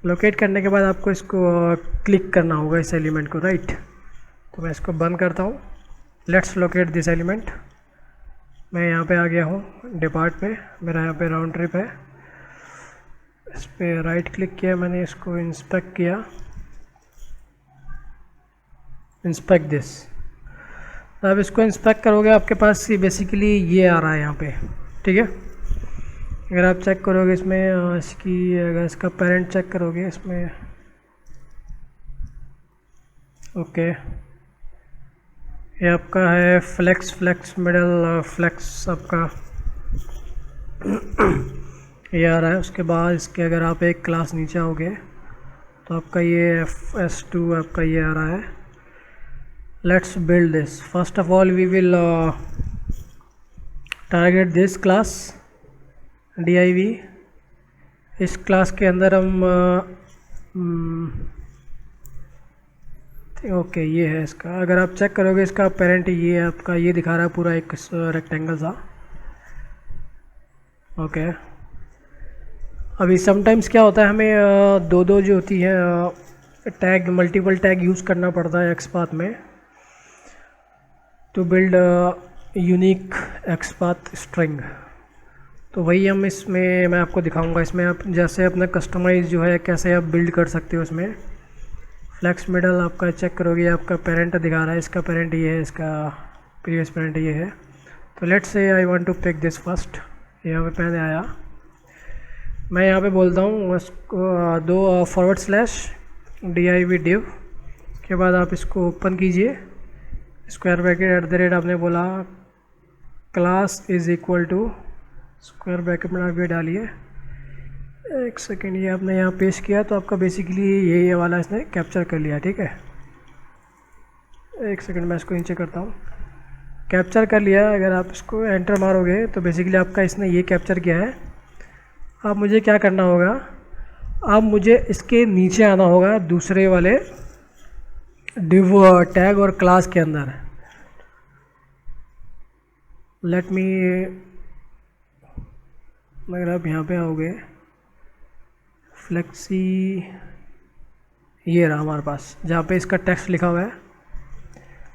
लोकेट करने के बाद आपको इसको क्लिक करना होगा इस एलिमेंट को, राइट। तो मैं इसको बंद करता हूँ। Let's locate this element. मैं यहाँ पे आ गया हूँ डिपार्ट पे, मेरा यहाँ पे राउंड ट्रिप है। इस पर राइट क्लिक किया मैंने, इसको इंस्पेक्ट किया, इंस्पेक्ट दिस। अब इसको इंस्पेक्ट करोगे आपके पास बेसिकली ये आ रहा है यहाँ पे, ठीक है। अगर आप चेक करोगे इसमें इसकी, अगर इसका पेरेंट चेक करोगे इसमें, ओके, ये आपका है फ्लेक्स मिडल फ्लेक्स आपका ये आ रहा है। उसके बाद इसके अगर आप एक क्लास नीचे आओगे तो आपका ये FS2 आपका ये आ रहा है। Let's build this. First of all we will target this class div। इस क्लास के अंदर हम ओके ये है इसका। अगर आप चेक करोगे इसका पेरेंट ये है आपका, ये दिखा रहा है पूरा एक रेक्टेंगल सा, ओके। अभी समटाइम्स क्या होता है, हमें दो जो होती है टैग, मल्टीपल टैग यूज़ करना पड़ता है XPath में to build unique XPath string. तो वही हम इसमें मैं आपको दिखाऊंगा। इसमें आप जैसे अपना कस्टमाइज जो है कैसे आप बिल्ड कर सकते हो। इसमें फ्लेक्स मिडल आपका चेक करोगे, आपका पेरेंट दिखा रहा है, इसका पेरेंट ये है, इसका प्रीवियस पेरेंट ये है। तो let's say I want to pick this first. यहाँ पे पहले आया, मैं यहाँ पे बोलता हूँ उसको दो /div div के बाद आप इसको ओपन कीजिए, स्क्वायर ब्रैकेट @ आपने बोला class is equal to, square bracket में आप ये डालिए एक सेकेंड, ये आपने यहाँ पेस्ट किया तो आपका बेसिकली ये वाला इसने कैप्चर कर लिया, ठीक है। एक सेकेंड मैं इसको नीचे करता हूँ। कैप्चर कर लिया, अगर आप इसको एंटर मारोगे तो बेसिकली आपका इसने ये कैप्चर किया है। अब मुझे क्या करना होगा, अब मुझे इसके नीचे आना होगा दूसरे वाले डिव टैग और क्लास के अंदर। लेट मी, अगर आप यहाँ पे आओगे फ्लेक्सी, ये रहा हमारे पास जहाँ पे इसका टेक्स्ट लिखा हुआ है।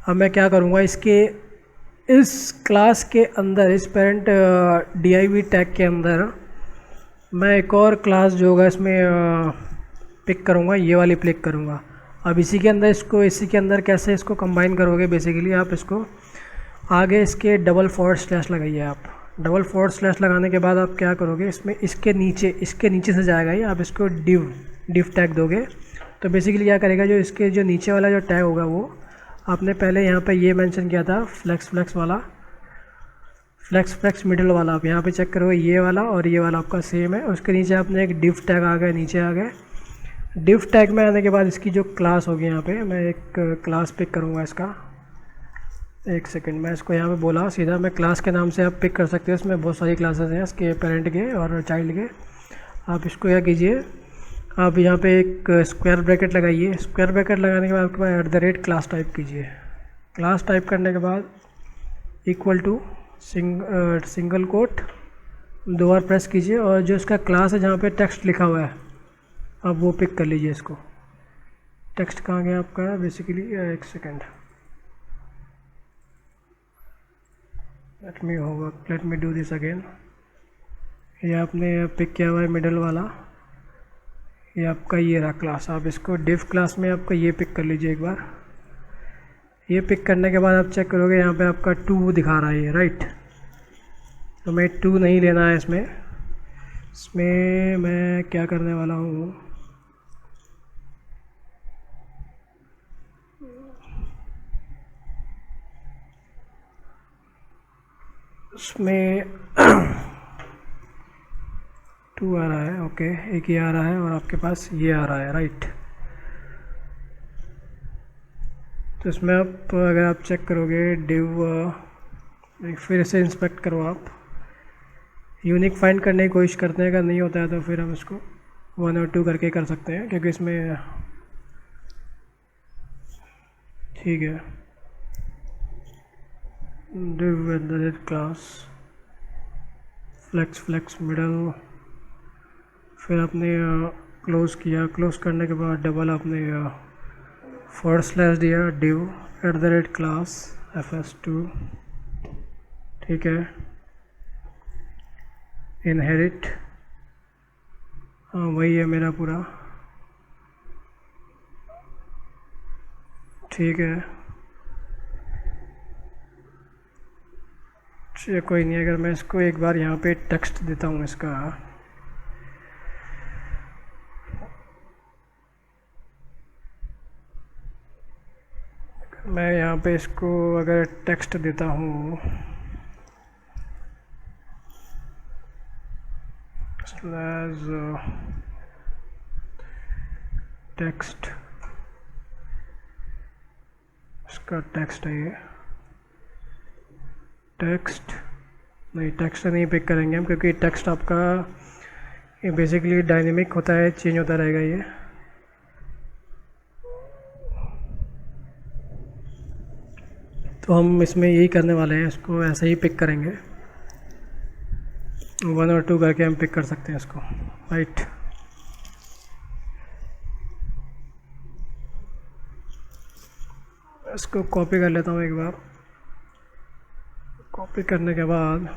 अब मैं क्या करूँगा, इसके इस क्लास के अंदर, इस पेरेंट div टैग के अंदर मैं एक और क्लास जो होगा इसमें पिक करूँगा, ये वाली पिक करूँगा। अब इसी के अंदर इसको, इसी के अंदर कैसे इसको कंबाइन करोगे, बेसिकली आप इसको आगे इसके डबल फॉरवर्ड स्लैश लगाइए। आप डबल फॉरवर्ड स्लैश लगाने के बाद आप क्या करोगे, इसमें इसके नीचे से जाएगा ये, आप इसको डिव टैग दोगे तो बेसिकली क्या करेगा, जो इसके जो नीचे वाला जो टैग होगा वो आपने पहले यहाँ पे ये मेंशन किया था फ्लेक्स वाला, फ्लेक्स मिडल वाला, आप यहाँ पे चेक करो ये वाला और ये वाला आपका सेम है। उसके नीचे आपने एक डिव टैग आ गया, नीचे आ गया। डिव टैग में आने के बाद इसकी जो क्लास होगी, यहाँ पे मैं एक क्लास पिक करूँगा इसका। एक सेकंड, मैं इसको यहाँ पे बोला सीधा, मैं क्लास के नाम से आप पिक कर सकते हो। इसमें बहुत सारी क्लासेस हैं इसके, पेरेंट के और चाइल्ड के। आप इसको क्या कीजिए, आप यहाँ पे एक स्क्वायर ब्रैकेट लगाइए। स्क्वायर ब्रैकेट लगाने के बाद आपके पास @ क्लास टाइप कीजिए। क्लास टाइप करने के बाद इक्वल टू सिंगल कोट 2 बार प्रेस कीजिए, और जो इसका क्लास है जहाँ पे टेक्स्ट लिखा हुआ है आप वो पिक कर लीजिए। इसको टेक्स्ट कहाँ गया आपका, बेसिकली एक second, let me do this again. ये आपने पिक किया हुआ है मिडल वाला, ये आपका ये रहा क्लास। आप इसको डिव क्लास में आपका ये पिक कर लीजिए एक बार। ये पिक करने के बाद आप चेक करोगे यहाँ पे आपका 2 दिखा रहा है ये, राइट। तो मैं 2 नहीं लेना है इसमें मैं क्या करने वाला हूँ, उसमें 2 आ रहा है, ओके, एक ये आ रहा है और आपके पास ये आ रहा है, राइट। तो इसमें आप अगर आप चेक करोगे डिव, फिर से इंस्पेक्ट करो आप, यूनिक फाइंड करने की कोशिश करते हैं। अगर नहीं होता है तो फिर हम इसको 1 और 2 करके कर सकते हैं, क्योंकि इसमें ठीक है। डिव क्लास फ्लेक्स मिडल, फिर आपने क्लोज़ किया। क्लोज़ करने के बाद डबल आपने फॉरवर्ड स्लैश दिया, डिव @ क्लास fs2, ठीक है। इनहेरिट, हाँ वही है मेरा पूरा, ठीक है। चलिए कोई नहीं, अगर मैं इसको एक बार यहाँ पे टेक्स्ट देता हूँ इसका, मैं यहाँ पे इसको अगर टेक्स्ट देता हूँ टेक्स्ट, इसका टेक्स्ट है ये, टेक्स्ट नहीं, टेक्स्ट नहीं पिक करेंगे हम, क्योंकि टेक्स्ट आपका ये बेसिकली डायनेमिक होता है, चेंज होता रहेगा ये। तो हम इसमें यही करने वाले हैं, इसको ऐसे ही पिक करेंगे, 1 और 2 करके हम पिक कर सकते हैं इसको, राइट। इसको कॉपी कर लेता हूँ एक बार। कॉपी करने के बाद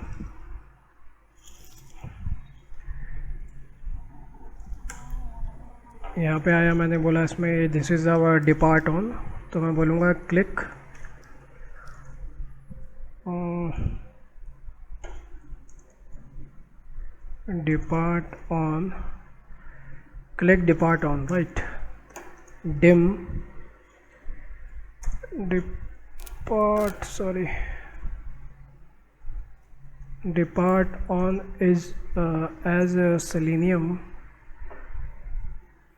यहाँ पे आया, मैंने बोला इसमें this is our depart on, तो मैं बोलूँगा click depart on, click depart on, right. Dim depart on is as selenium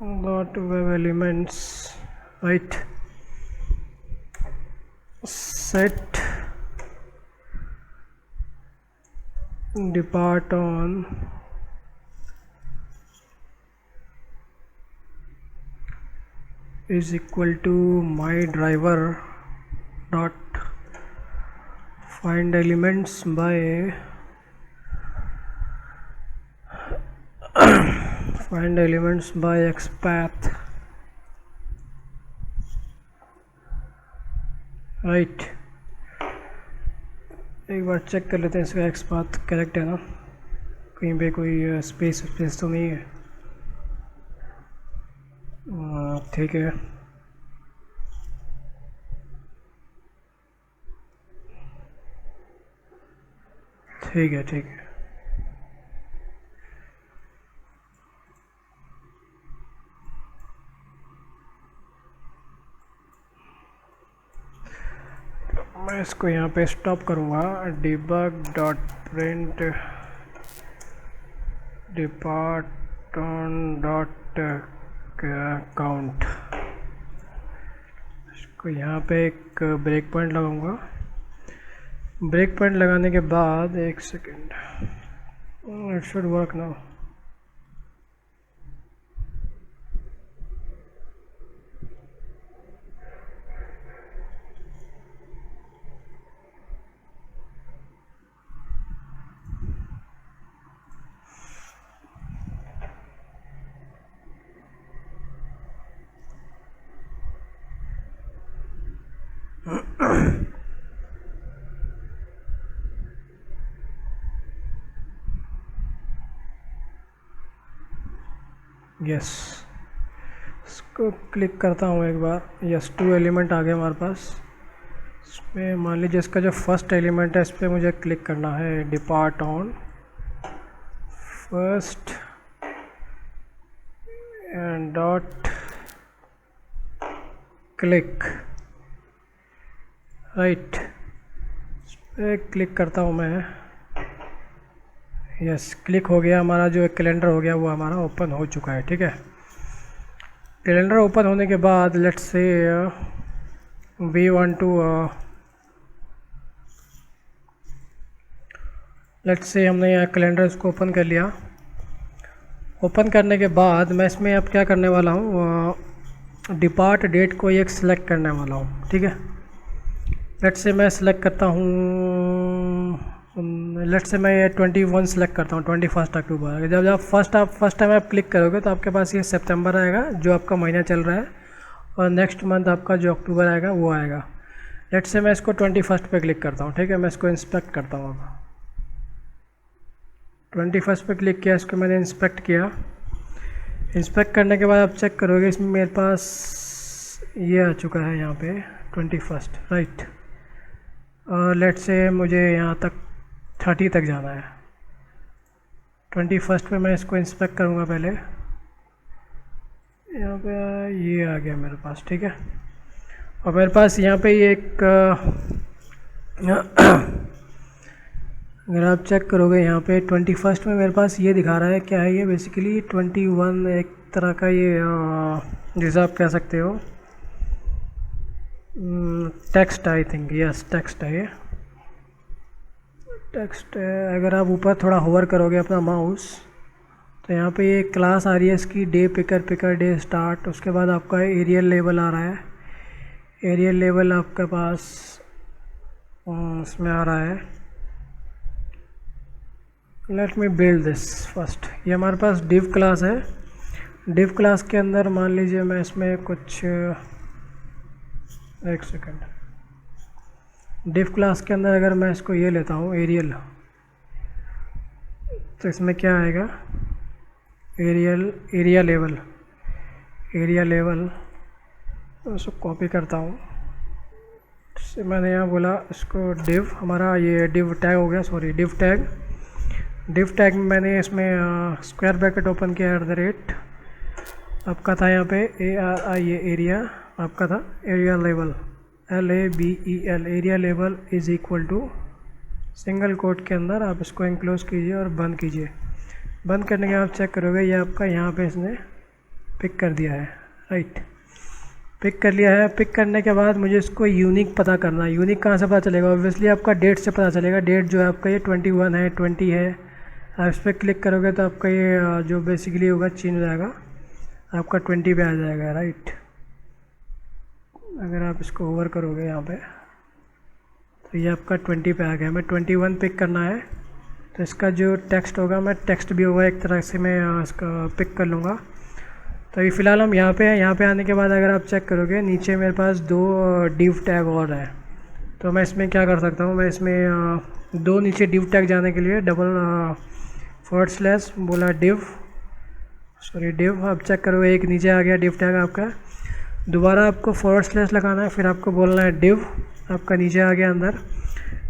dot web elements, right, set depart on is equal to my driver dot find elements by find elements by xpath, right. एक बार चेक कर लेते हैं इसका xpath करेक्ट है ना, कहीं पे कोई स्पेस तो नहीं है। ठीक है, ठीक है, ठीक है। मैं इसको यहाँ पे स्टॉप करूँगा। debug dot print depart on dot count, इसको यहाँ पे एक ब्रेक पॉइंट लगाऊंगा। ब्रेक पॉइंट लगाने के बाद एक second, it should work now. Yes, इसको क्लिक करता हूँ एक बार। यस, 2 एलिमेंट आ गए हमारे पास। इसमें मान लीजिए इसका जो फर्स्ट एलिमेंट है इस पर मुझे क्लिक करना है। Depart on first and dot click, right. इस पर क्लिक करता हूँ मैं। यस, क्लिक हो गया। हमारा जो कैलेंडर हो गया वो हमारा ओपन हो चुका है। ठीक है, कैलेंडर ओपन होने के बाद let's say we want to let's say हमने यहाँ कैलेंडर इसको ओपन कर लिया। ओपन करने के बाद मैं इसमें अब क्या करने वाला हूँ, डिपार्ट डेट को एक सिलेक्ट करने वाला हूँ। ठीक है, लेट्स से मैं सिलेक्ट करता हूँ, लेट्स से मैं 21 सेलेक्ट करता हूँ, 21 अक्टूबर। जब फर्स्ट टाइम आप क्लिक करोगे तो आपके पास ये सितंबर आएगा जो आपका महीना चल रहा है, और नेक्स्ट मंथ आपका जो अक्टूबर आएगा वो आएगा। लेट्स से मैं इसको 21 पे क्लिक करता हूँ। ठीक है, मैं इसको इंस्पेक्ट करता हूँ। अब 21 पे क्लिक किया, इसको मैंने इंस्पेक्ट किया। इंस्पेक्ट करने के बाद आप चेक करोगे इसमें मेरे पास ये आ चुका है यहाँ पे 21, राइट। और लेट्स से मुझे यहाँ तक 30 तक जाना है। 21 पे मैं इसको इंस्पेक्ट करूँगा पहले। यहाँ पे ये आ गया मेरे पास। ठीक है, और मेरे पास यहाँ पे ये एक अगर आप चेक करोगे यहाँ पे 21 में मेरे पास ये दिखा रहा है। क्या है ये? बेसिकली 21 एक तरह का ये जैसे आप कह सकते हो text, I think. Yes, text है ये, टेक्स्ट है। अगर आप ऊपर थोड़ा होवर करोगे अपना माउस तो यहाँ पे ये क्लास आ रही है इसकी, डे पिकर डे स्टार्ट। उसके बाद आपका एरियल लेवल आ रहा है। एरियल लेवल आपके पास इसमें आ रहा है। Let me build this first. ये हमारे पास डिव क्लास है। डिव क्लास के अंदर मान लीजिए मैं इसमें कुछ एक सेकंड, डिव क्लास के अंदर अगर मैं इसको ये लेता हूँ एरियल, तो इसमें क्या आएगा? Area level. तो इसको कॉपी करता हूँ। इससे मैंने यहाँ बोला इसको डिव, हमारा ये डिव टैग हो गया, सॉरी डिव टैग में मैंने इसमें स्क्वायर ब्रैकेट ओपन किया @ आपका था यहाँ पे ARI, एरिया आपका था aria level LABEL, aria level is equal to single quote के अंदर आप इसको इंक्लोज कीजिए और बंद कीजिए। बंद करने के बाद आप चेक करोगे ये आपका यहाँ पे इसने पिक कर दिया है, राइट, पिक कर लिया है। पिक करने के बाद मुझे इसको यूनिक पता करना है। यूनिक कहाँ से पता चलेगा? ऑब्वियसली आपका डेट से पता चलेगा। डेट जो है आपका ये 21 है, 20 है। आप इस पर क्लिक करोगे तो आपका ये जो बेसिकली होगा चेंज हो जाएगा, आपका 20 पे आ जाएगा, राइट। अगर आप इसको ओवर करोगे यहाँ पे तो ये आपका 20 पे आ गया। मैं 21 पिक करना है, तो इसका जो टेक्स्ट होगा, मैं टेक्स्ट भी होगा एक तरह से मैं इसका पिक कर लूँगा। तो अभी फ़िलहाल हम यहाँ पे हैं। यहाँ पे आने के बाद अगर आप चेक करोगे नीचे मेरे पास 2 डिव टैग और हैं। तो मैं इसमें क्या कर सकता हूँ, मैं इसमें 2 नीचे डिव टैग जाने के लिए डबल / बोला डिव, सॉरी डिव। आप चेक करोगे एक नीचे आ गया डिव टैग आपका। दोबारा आपको / लगाना है, फिर आपको बोलना है डिव, आपका नीचे आ गया अंदर।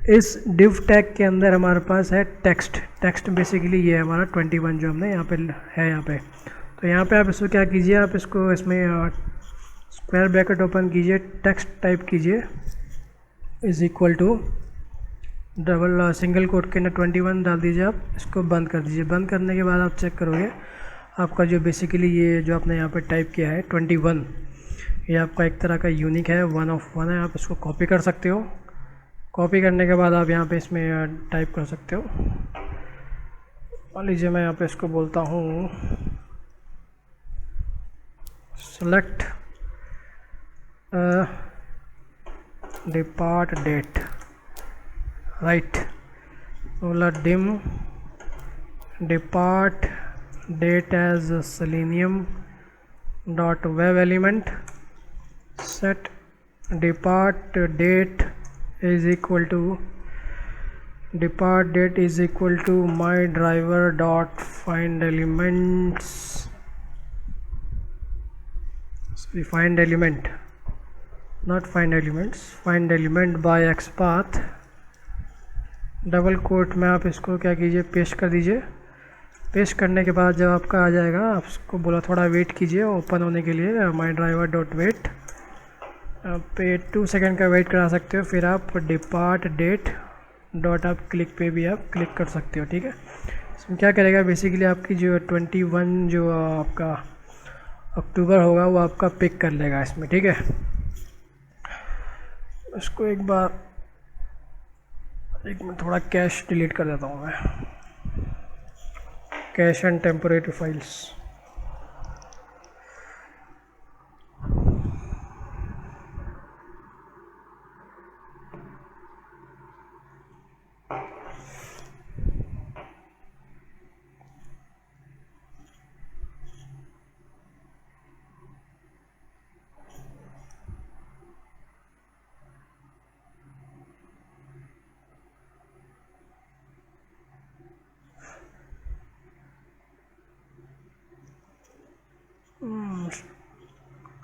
इस डिव टैग के अंदर हमारे पास है टेक्स्ट बेसिकली ये है हमारा 21 जो हमने यहाँ पे है यहाँ पे। तो यहाँ पे आप इसको क्या कीजिए, आप इसको इसमें स्क्वायर ब्रैकेट ओपन कीजिए, टेक्स्ट टाइप कीजिए is equal to double single quote के अंदर 21 डाल दीजिए। आप इसको बंद कर दीजिए। बंद करने के बाद आप चेक करोगे आपका जो बेसिकली ये जो आपने यहाँ पे टाइप किया है 21, ये आपका एक तरह का यूनिक है, 1 of 1 है। आप इसको कॉपी कर सकते हो। कॉपी करने के बाद आप यहाँ पे इसमें टाइप कर सकते हो। मान लीजिए मैं यहाँ पे इसको बोलता हूँ सेलेक्ट डिपार्ट डेट, राइट। बोला dim depart date as selenium dot web element, set depart date is equal to depart date is equal to my driver dot find elements, sorry find element, not find elements, find element by xpath double quote में आप इसको क्या कीजिए, पेस्ट कर दीजिए। पेस्ट करने के बाद जब आपका आ जाएगा, आप उसको बोला थोड़ा वेट कीजिए ओपन होने के लिए, माई ड्राइवर डॉट वेट पे 2 सेकंड का वेट करा सकते हो। फिर आप डिपार्ट डेट डॉट आप क्लिक पे भी आप क्लिक कर सकते हो, ठीक है। इसमें क्या करेगा बेसिकली आपकी जो 21 जो आपका अक्टूबर होगा वो आपका पिक कर लेगा इसमें, ठीक है। इसको एक मिनट थोड़ा कैश डिलीट कर देता हूँ मैं, cache and temporary files.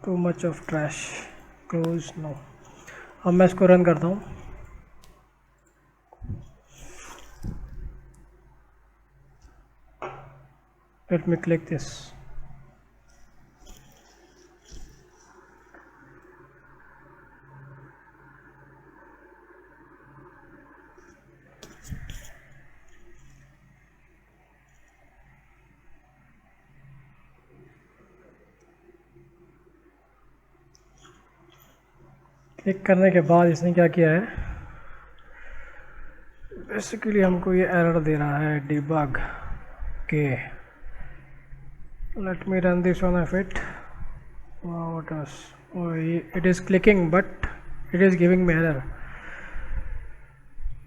Too much of trash, close no. अब मैं इसको रन करता हूँ। Let me click this. क्लिक करने के बाद इसने क्या किया है, बेसिकली हमको ये एरर दे रहा है डिबग के। Let me run this on F it. It is clicking but it is giving me error.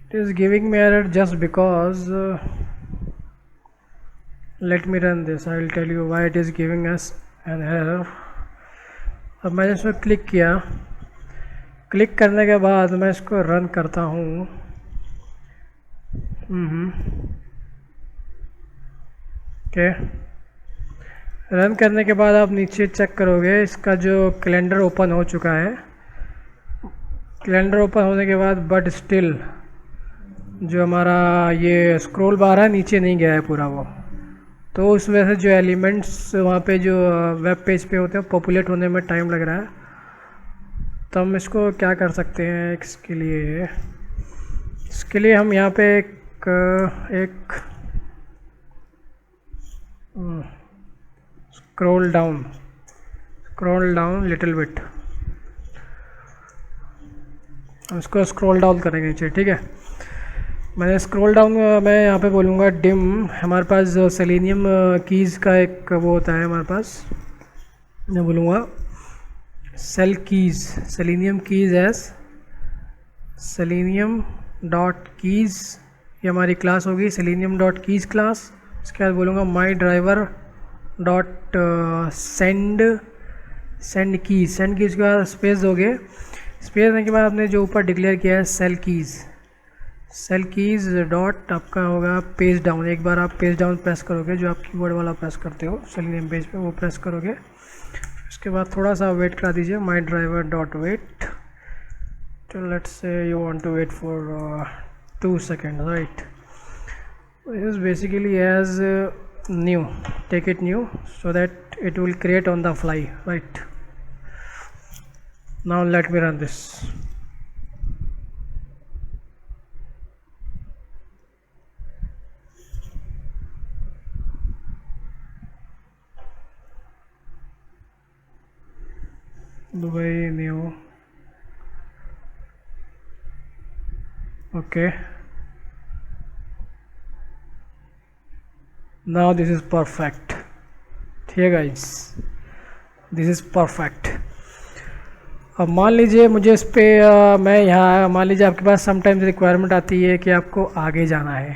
It is giving me error just because let me run this, I will tell you why it is giving us an error. अब मैंने इसमें क्लिक किया। क्लिक करने के बाद मैं इसको रन करता हूँ। ओके, रन करने के बाद आप नीचे चेक करोगे इसका जो कैलेंडर ओपन हो चुका है। कैलेंडर ओपन होने के बाद बट स्टिल जो हमारा ये स्क्रॉल बार है नीचे नहीं गया है पूरा वो, तो उस वजह से जो एलिमेंट्स वहाँ पे जो वेब पेज पे होते हैं पॉपुलेट होने में टाइम लग रहा है। तो हम इसको क्या कर सकते हैं, इसके लिए हम यहाँ पे एक scroll down scroll down little bit, इसको स्क्रॉल डाउन करेंगे नीचे, ठीक है। मैंने स्क्रॉल डाउन, मैं यहाँ पे बोलूँगा डिम, हमारे पास सेलेनियम कीज़ का एक वो होता है हमारे पास, मैं बोलूँगा सेल keys, Selenium keys as selenium dot keys, ये हमारी क्लास होगी सेलेनियम डॉट कीज़ क्लास। इसके बाद बोलूँगा माई driver dot send keys, send keys के बाद स्पेस दोगे, स्पेस देने के बाद आपने जो ऊपर डिक्लेयर किया है सेल कीज़ डॉट आपका होगा पेज डाउन। एक बार आप पेज डाउन प्रेस करोगे, जो आप कीबोर्ड वाला प्रेस करते हो सेलेनियम पेज पे, वो प्रेस करोगे। उसके बाद थोड़ा सा वेट करा दीजिए, माई ड्राइवर डॉट वेट, तो let's say you want to wait for 2 seconds, right. This is basically as new, take it new so that it will create on the fly, right? Now let me run this. Dubai new, okay, now this is perfect, ठीक है गाइस, दिस इज़ परफेक्ट। अब मान लीजिए मुझे इस पर मैं यहाँ, मान लीजिए आपके पास समटाइम्स रिक्वायरमेंट आती है कि आपको आगे जाना है,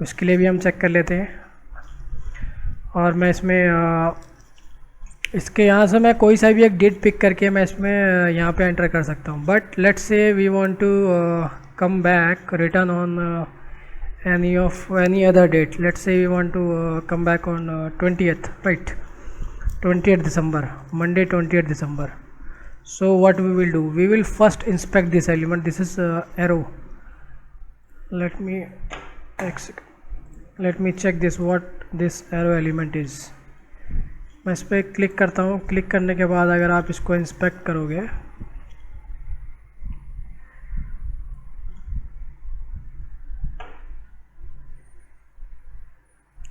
उसके लिए भी हम चेक कर लेते हैं। और मैं इसमें इसके यहाँ से मैं कोई सा भी एक डेट पिक करके मैं इसमें यहाँ पे एंटर कर सकता हूँ। But let's say we want to come back return on any other date. Let's say we want to come back on 20th, right? 20th December, Monday 20th December. So what we will do, we will first inspect this element. This is arrow. Let me check this, what this arrow element is. मैं इस पर क्लिक करता हूँ। क्लिक करने के बाद अगर आप इसको इंस्पेक्ट करोगे,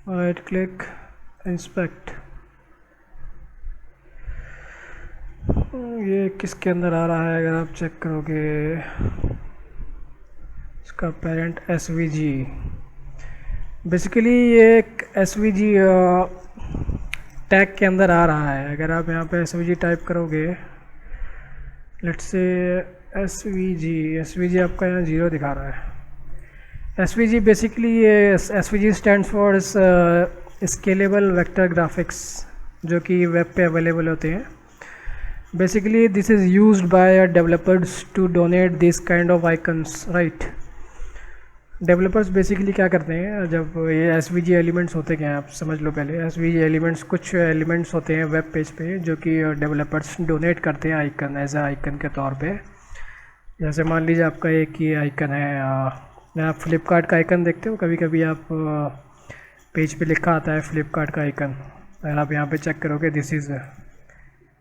राइट क्लिक इंस्पेक्ट, ये किसके अंदर आ रहा है अगर आप चेक करोगे, इसका पेरेंट SVG, बेसिकली ये एक SVG टैग के अंदर आ रहा है। अगर आप यहाँ पे SVG टाइप करोगे, लेट्स से SVG आपका यहाँ 0 दिखा रहा है। SVG बेसिकली ये SVG stands for scalable vector graphics, जो कि वेब पे अवेलेबल होते हैं। Basically this is used by developers to donate this kind of icons, right. Developers basically क्या करते हैं, जब ये SVG एलिमेंट्स होते हैं, आप समझ लो पहले, SVG एलिमेंट्स कुछ एलिमेंट्स होते हैं वेब पेज पे जो कि डेवलपर्स डोनेट करते हैं आइकन, एज ए आइकन के तौर पे। जैसे मान लीजिए आपका एक ये आइकन है, आप फ्लिपकार्ट का आइकन देखते हो, कभी कभी आप पेज पे लिखा आता है फ्लिपकार्ट का आइकन, अगर आप यहाँ पे चेक करोगे दिस इज़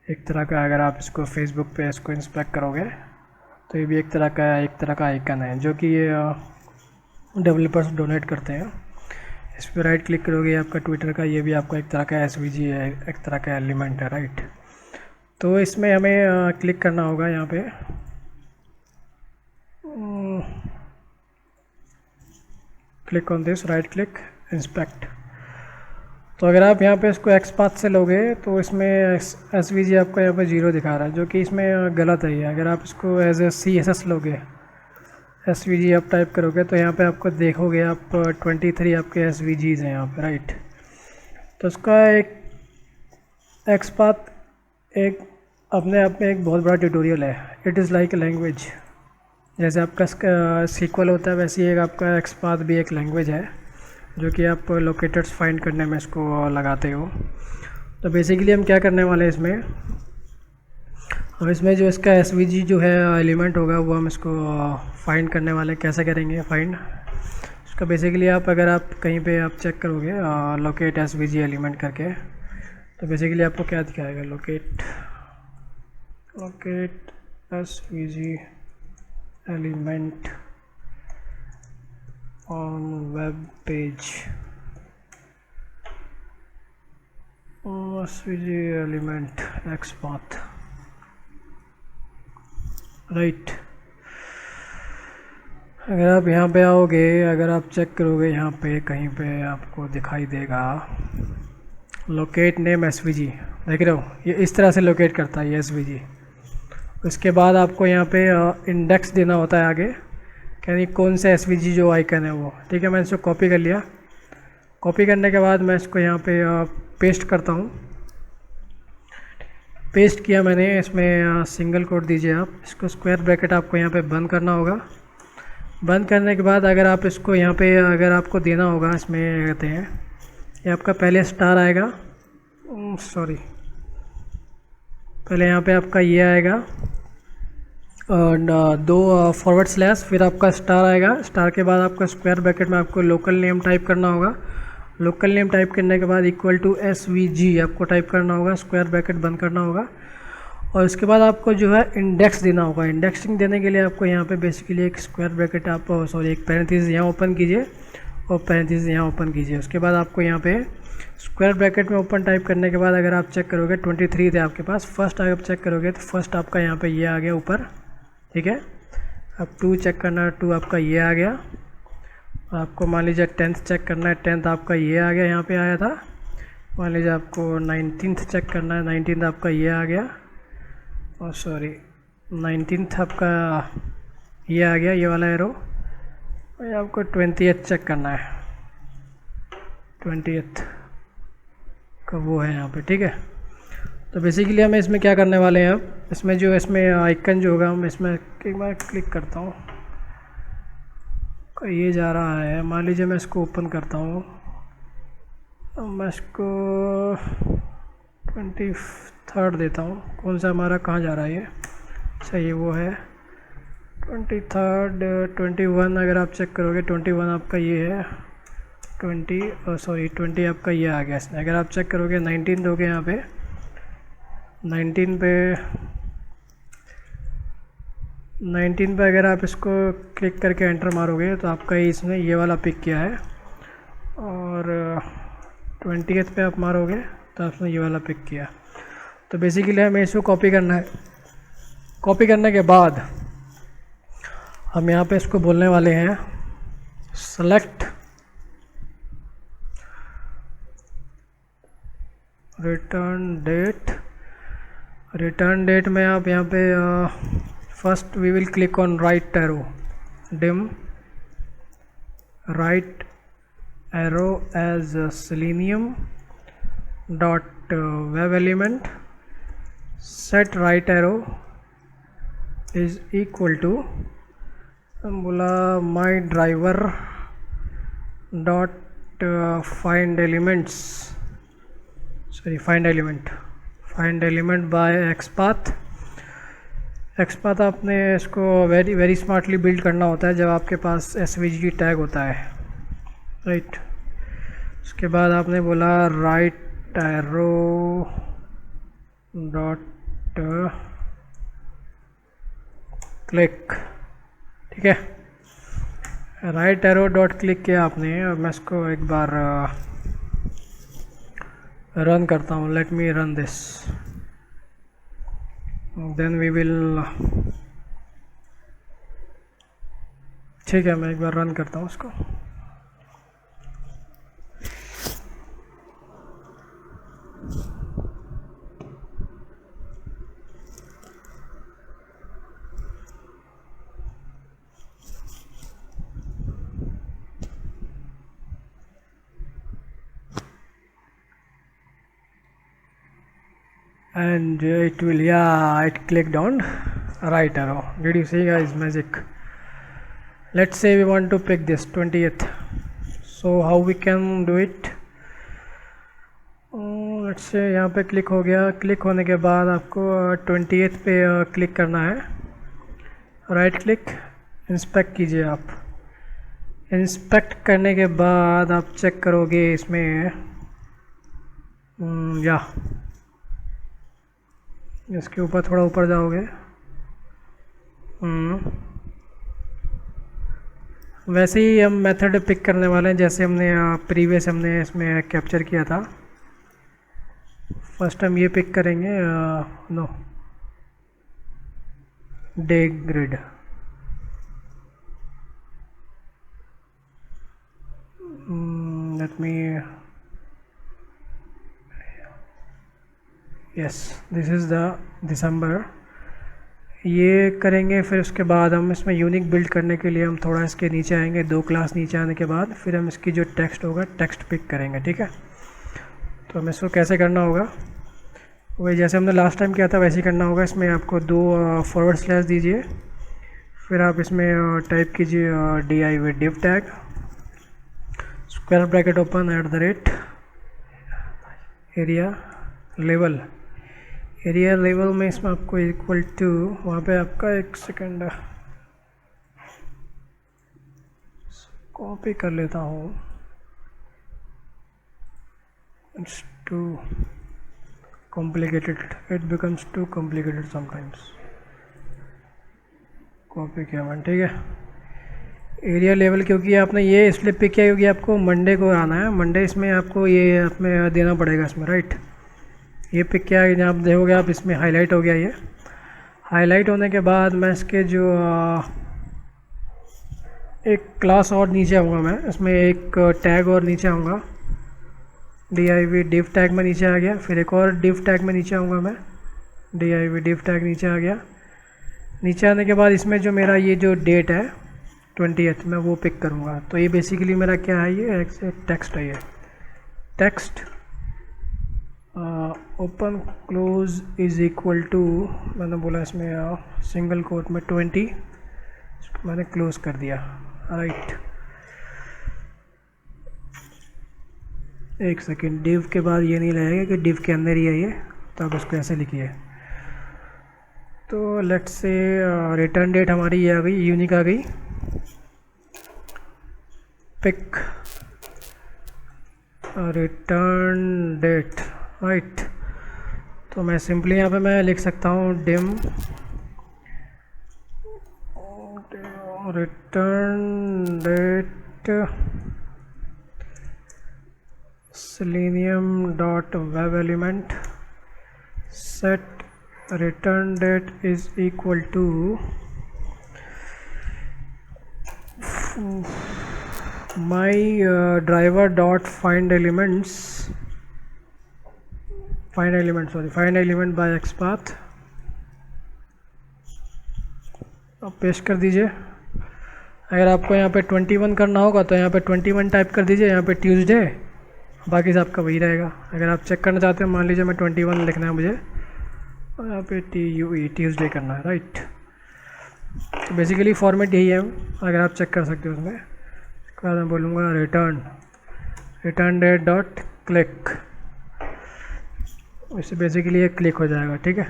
एक तरह का, अगर आप इसको फेसबुक पे इसको इंस्पेक्ट करोगे तो ये भी एक तरह का आइकन है जो कि ये डेवलपर्स डोनेट करते हैं। इस पर राइट क्लिक करोगे, आपका ट्विटर का, ये भी आपका एक तरह का SVG है, एक तरह का एलिमेंट है, राइट। तो इसमें हमें क्लिक करना होगा यहाँ पे, click on this, right click inspect. तो अगर आप यहाँ पे इसको XPath से लोगे तो इसमें SVG आपका यहाँ पे 0 दिखा रहा है, जो कि इसमें गलत है। अगर आप इसको एज ए CSS लोगे, SVG आप टाइप करोगे तो यहाँ पे आपको देखोगे आप 23 आपके SVGs हैं यहाँ पे, राइट। तो उसका एक XPath एक अपने आप में एक बहुत बड़ा ट्यूटोरियल है। It is like a language, जैसे आपका SQL होता है वैसे ही एक आपका XPath भी एक लैंग्वेज है जो कि आप लोकेटर्स फाइंड करने में इसको लगाते हो। तो बेसिकली हम क्या करने वाले हैं इसमें, हम इसमें जो इसका SVG जो है एलिमेंट होगा वो हम इसको फाइंड करने वाले, कैसे करेंगे फाइंड इसका। बेसिकली आप अगर आप कहीं पे आप चेक करोगे लोकेट SVG एलिमेंट करके, तो बेसिकली आपको क्या दिखाएगा, locate SVG element on web page, SVG element x path, right. अगर आप यहाँ पे आओगे, अगर आप चेक करोगे यहाँ पे कहीं पे आपको दिखाई देगा लोकेट नेम एसवीजी, देख रहे हो ये इस तरह से लोकेट करता है ये एसवीजी। उसके बाद आपको यहाँ पे इंडेक्स देना होता है आगे, यानी कौन सा एसवीजी जो आइकन है वो, ठीक है। मैंने इसको कॉपी कर लिया। कॉपी करने के बाद मैं इसको यहाँ पे पेस्ट करता हूँ। पेस्ट किया मैंने, इसमें सिंगल कोट दीजिए आप, इसको स्क्वायर ब्रैकेट आपको यहाँ पे बंद करना होगा। बंद करने के बाद अगर आप इसको यहाँ पे अगर आपको देना होगा, इसमें कहते हैं ये आपका पहले स्टार आएगा, सॉरी पहले यहाँ पे आपका ये आएगा और 2 फॉरवर्ड स्लैश, फिर आपका स्टार आएगा। स्टार के बाद आपका स्क्वायर ब्रैकेट में आपको लोकल नेम टाइप करना होगा। लोकल नेम टाइप करने के बाद इक्वल टू SVG आपको टाइप करना होगा, स्क्वायर ब्रैकेट बंद करना होगा। और इसके बाद आपको जो है इंडेक्स देना होगा। इंडेक्सिंग देने के लिए आपको यहाँ पे बेसिकली एक स्क्वायर ब्रैकेट आप सॉरी एक पैरेंथेसिस यहाँ ओपन कीजिए और पैरेंथेसिस यहाँ ओपन कीजिए। उसके बाद आपको यहाँ पे स्क्वायर ब्रैकेट में ओपन टाइप करने के बाद अगर आप चेक करोगे 23 थे आपके पास। फर्स्ट अगर आप चेक करोगे तो फर्स्ट आपका यहाँ पे ये आ गया ऊपर, ठीक है। अब 2 चेक करना है, 2 आपका ये आ गया। आपको मान लीजिए 10th चेक करना है, 10th आपका ये आ गया, यहाँ पे आया था। मान लीजिए आपको 19th चेक करना है, 19th आपका ये आ गया, और सॉरी 19th आपका ये आ गया, ये वाला एरो। और आपको 20th चेक करना है, 20th का वो है यहाँ पे, ठीक है। तो बेसिकली हमें इसमें क्या करने वाले हैं, अब इसमें जो इसमें आइकन जो होगा, हम इसमें एक बार क्लिक करता हूँ, ये जा रहा है। मान लीजिए मैं इसको ओपन करता हूँ, मैं इसको 23rd देता हूँ। कौन सा हमारा कहाँ जा रहा है ये, अच्छा ये वो है 23rd। 21 अगर आप चेक करोगे 21 आपका ये है, 20 आपका ये आ गया इसमें। अगर आप चेक करोगे 19 दोगे यहाँ पे, 19 पे अगर आप इसको क्लिक करके एंटर मारोगे तो आपका इसने ये वाला पिक किया है। और 20th पे आप मारोगे तो आपने ये वाला पिक किया। तो बेसिकली हमें इसको कॉपी करना है। कॉपी करने के बाद हम यहाँ पे इसको बोलने वाले हैं select return date. Return date में आप यहाँ पे first we will click on right arrow, dim right arrow as selenium dot web element, set right arrow is equal to बोला my driver dot find elements, sorry find element by XPath. XPath आपने इसको वेरी स्मार्टली बिल्ड करना होता है जब आपके पास SVG टैग होता है, राइट। उसके बाद आपने बोला राइट एरो डॉट क्लिक, ठीक है। राइट एरो डॉट क्लिक किया आपने, और मैं इसको एक बार रन करता हूँ। Let me run this, then we will, ठीक है। मैं एक बार रन करता हूँ उसको। And it will, yeah, it clicked on right arrow. Did you see guys, magic? Let's say we want to pick this 20th, so how we can do it? Let's say यहाँ पे क्लिक हो गया। क्लिक होने के बाद आपको 20th पे क्लिक करना है, राइट क्लिक, इंस्पेक्ट कीजिए आप। इंस्पेक्ट करने के बाद आप चेक करोगे इसमें या इसके ऊपर थोड़ा ऊपर जाओगे, वैसे ही हम मेथड पिक करने वाले हैं जैसे हमने प्रीवियस हमने इसमें कैप्चर किया था। फर्स्ट हम ये पिक करेंगे, no, day grid. Let me, yes, this is the December. ये करेंगे, फिर उसके बाद हम इसमें यूनिक बिल्ड करने के लिए हम थोड़ा इसके नीचे आएंगे, 2 क्लास नीचे आने के बाद फिर हम इसकी जो टेक्स्ट होगा टेक्स्ट पिक करेंगे, ठीक है। तो हमें इसको कैसे करना होगा, वही जैसे हमने लास्ट टाइम किया था वैसे ही करना होगा। इसमें आपको 2 फॉरवर्ड स्लैश दीजिए, फिर आप इसमें टाइप कीजिए div div tag, square bracket open, @ area level. Area level में इसमें आपको इक्वल टू, वहाँ पे आपका, एक सेकेंड कॉपी कर लेता हूँ, it's too complicated, it becomes too complicated sometimes। Copy किया मैंने, ठीक है। एरिया लेवल क्योंकि आपने ये इसलिए पिक किया क्योंकि आपको मंडे को आना है, मंडे इसमें आपको ये अपने देना पड़ेगा इसमें, राइट। ये पिक किया है, जहाँ आप देखोगे आप इसमें हाईलाइट हो गया। ये हाईलाइट होने के बाद मैं इसके जो एक क्लास और नीचे आऊँगा, मैं इसमें एक टैग और नीचे आऊँगा, div div टैग में नीचे आ गया, फिर एक और div टैग में नीचे आऊँगा मैं, div div टैग नीचे आ गया। नीचे आने के बाद इसमें जो मेरा ये जो डेट है 20th, मैं वो पिक करूँगा। तो ये बेसिकली मेरा क्या है, ये टेक्स्ट है, ये text open close is equal to, मैंने बोला इसमें सिंगल कोट में 20, मैंने क्लोज कर दिया, राइट। एक सेकेंड, डिव के बाद ये नहीं लगेगा कि डिव के अंदर ही है ये, तो आप उसको ऐसे लिखिए। तो लेट्स से रिटर्न डेट हमारी ये आ गई, यूनिक आ गई, पिक रिटर्न डेट, राइट। तो मैं सिंपली यहाँ पे मैं लिख सकता हूँ dim return date selenium.web element set return date is equal to my driver dot find element by xpath। अब पेस्ट कर दीजिए। अगर आपको यहाँ पे 21 करना होगा तो यहाँ पे 21 टाइप कर दीजिए, यहाँ पे ट्यूसडे, बाकी सब आपका वही रहेगा। अगर आप चेक करना चाहते हैं, मान लीजिए मैं 21 लिखना है मुझे, और यहाँ पे TUE ट्यूसडे करना है, राइट। तो बेसिकली फॉर्मेट यही है, अगर आप चेक कर सकते हो उसमें। उसके बाद मैं बोलूँगा रिटर्न डेट डॉट क्लिक, इससे बेसिकली ये क्लिक हो जाएगा, ठीक है।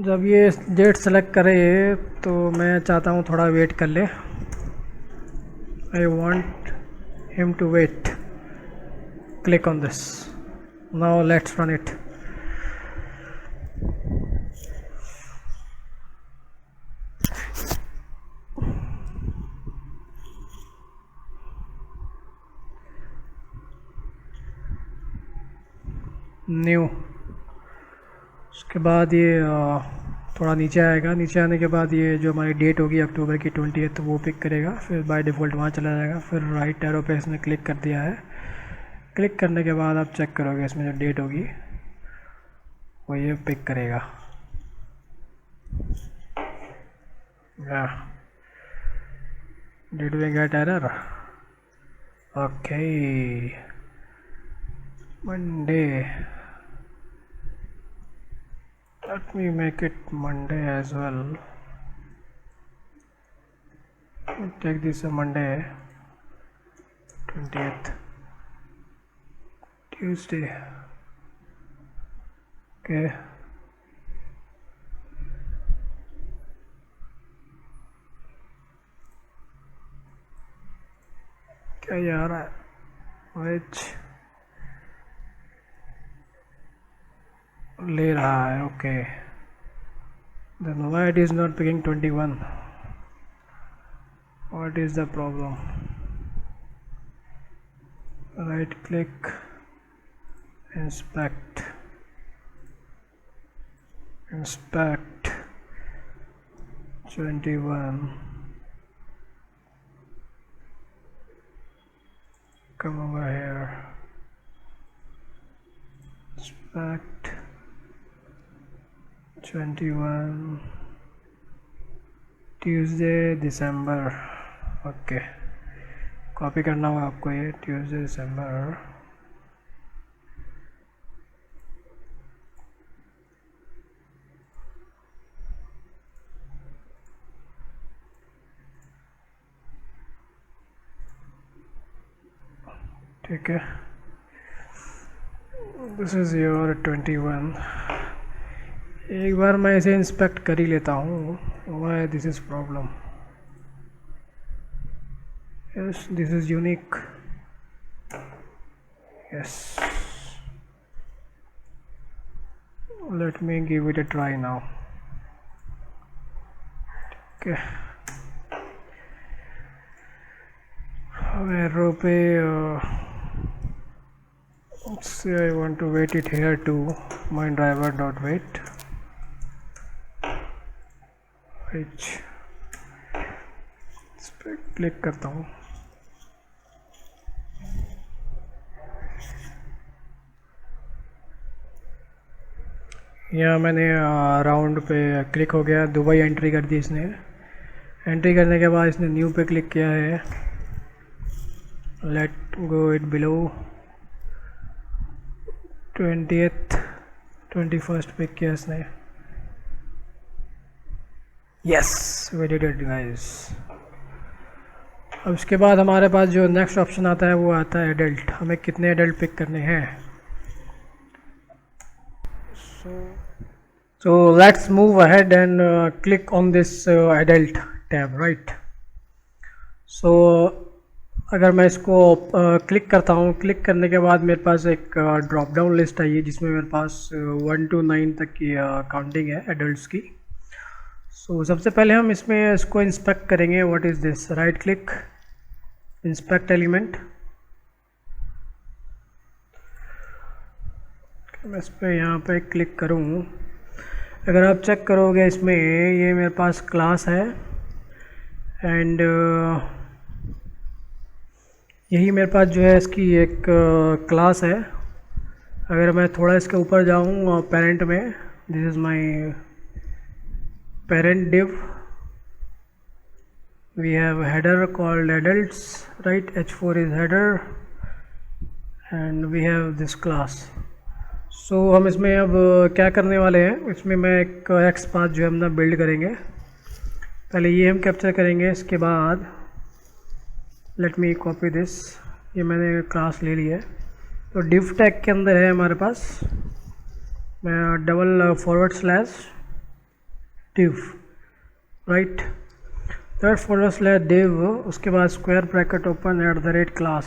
जब ये डेट सेलेक्ट करे तो मैं चाहता हूँ थोड़ा वेट कर ले, I want him to wait, click on this, now let's run it। New, उसके बाद ये थोड़ा नीचे आएगा, नीचे आने के बाद ये जो हमारी डेट होगी अक्टूबर की 20th वो पिक करेगा, फिर बाय डिफ़ॉल्ट वहाँ चला जाएगा। फिर राइट एरो पे इसने क्लिक कर दिया है, क्लिक करने के बाद आप चेक करोगे इसमें जो डेट होगी वो ये पिक करेगा। Did we get error? Okay, Monday, let me make it Monday as well। take this a Monday 20th, Tuesday, okay। क्या ये आ रहा है, which ले रहा है, okay. then why it is not picking 21, what is the problem? right click, inspect 21, come over here, inspect 21 Tuesday December. Okay, copy करना होगा आपको ये Tuesday December. ठीक है, दिस इज़ योर 21. एक बार मैं इसे इंस्पेक्ट कर ही लेता हूँ. Why this is problem. Yes, this is unique. Yes, let me give it a try now. Okay, arrow पे let's say I want to wait it here to my driver dot wait h. इस पर क्लिक करता हूँ. यहाँ मैंने राउंड पे क्लिक हो गया. दुबई एंट्री कर दी इसने. एंट्री करने के बाद इसने न्यू पे क्लिक किया है. Let go it below 20th 21st pick किया इसने. Yes, we did it guys. अब उसके बाद हमारे पास जो नेक्स्ट ऑप्शन आता है वो आता है एडल्ट. हमें कितने एडल्ट पिक करने हैं. so let's move ahead and click on this adult tab, right? so अगर मैं इसको क्लिक करता हूँ, क्लिक करने के बाद मेरे पास एक ड्रॉप डाउन लिस्ट आई है जिसमें मेरे पास 1 to 9 तक की काउंटिंग है एडल्ट्स की. सो सबसे पहले हम इसमें इसको इंस्पेक्ट करेंगे. What is this? Right click, inspect element. मैं इस पर यहाँ पे क्लिक करूँ. अगर आप चेक करोगे इसमें ये मेरे पास क्लास है एंड यही मेरे पास जो है इसकी एक क्लास है. अगर मैं थोड़ा इसके ऊपर जाऊँ पेरेंट में, this is my parent div. we have header called adults, right? h4 is header and we have this class. so हम इसमें अब क्या करने वाले हैं, इसमें मैं एक एक्स पाथ जो है हम ना बिल्ड करेंगे. पहले ये हम कैप्चर करेंगे. इसके बाद लेट मी कॉपी दिस. ये मैंने क्लास ले ली है. तो div टैग के अंदर है हमारे पास, मैं $/div, राइट. $/div. उसके बाद square bracket open @class.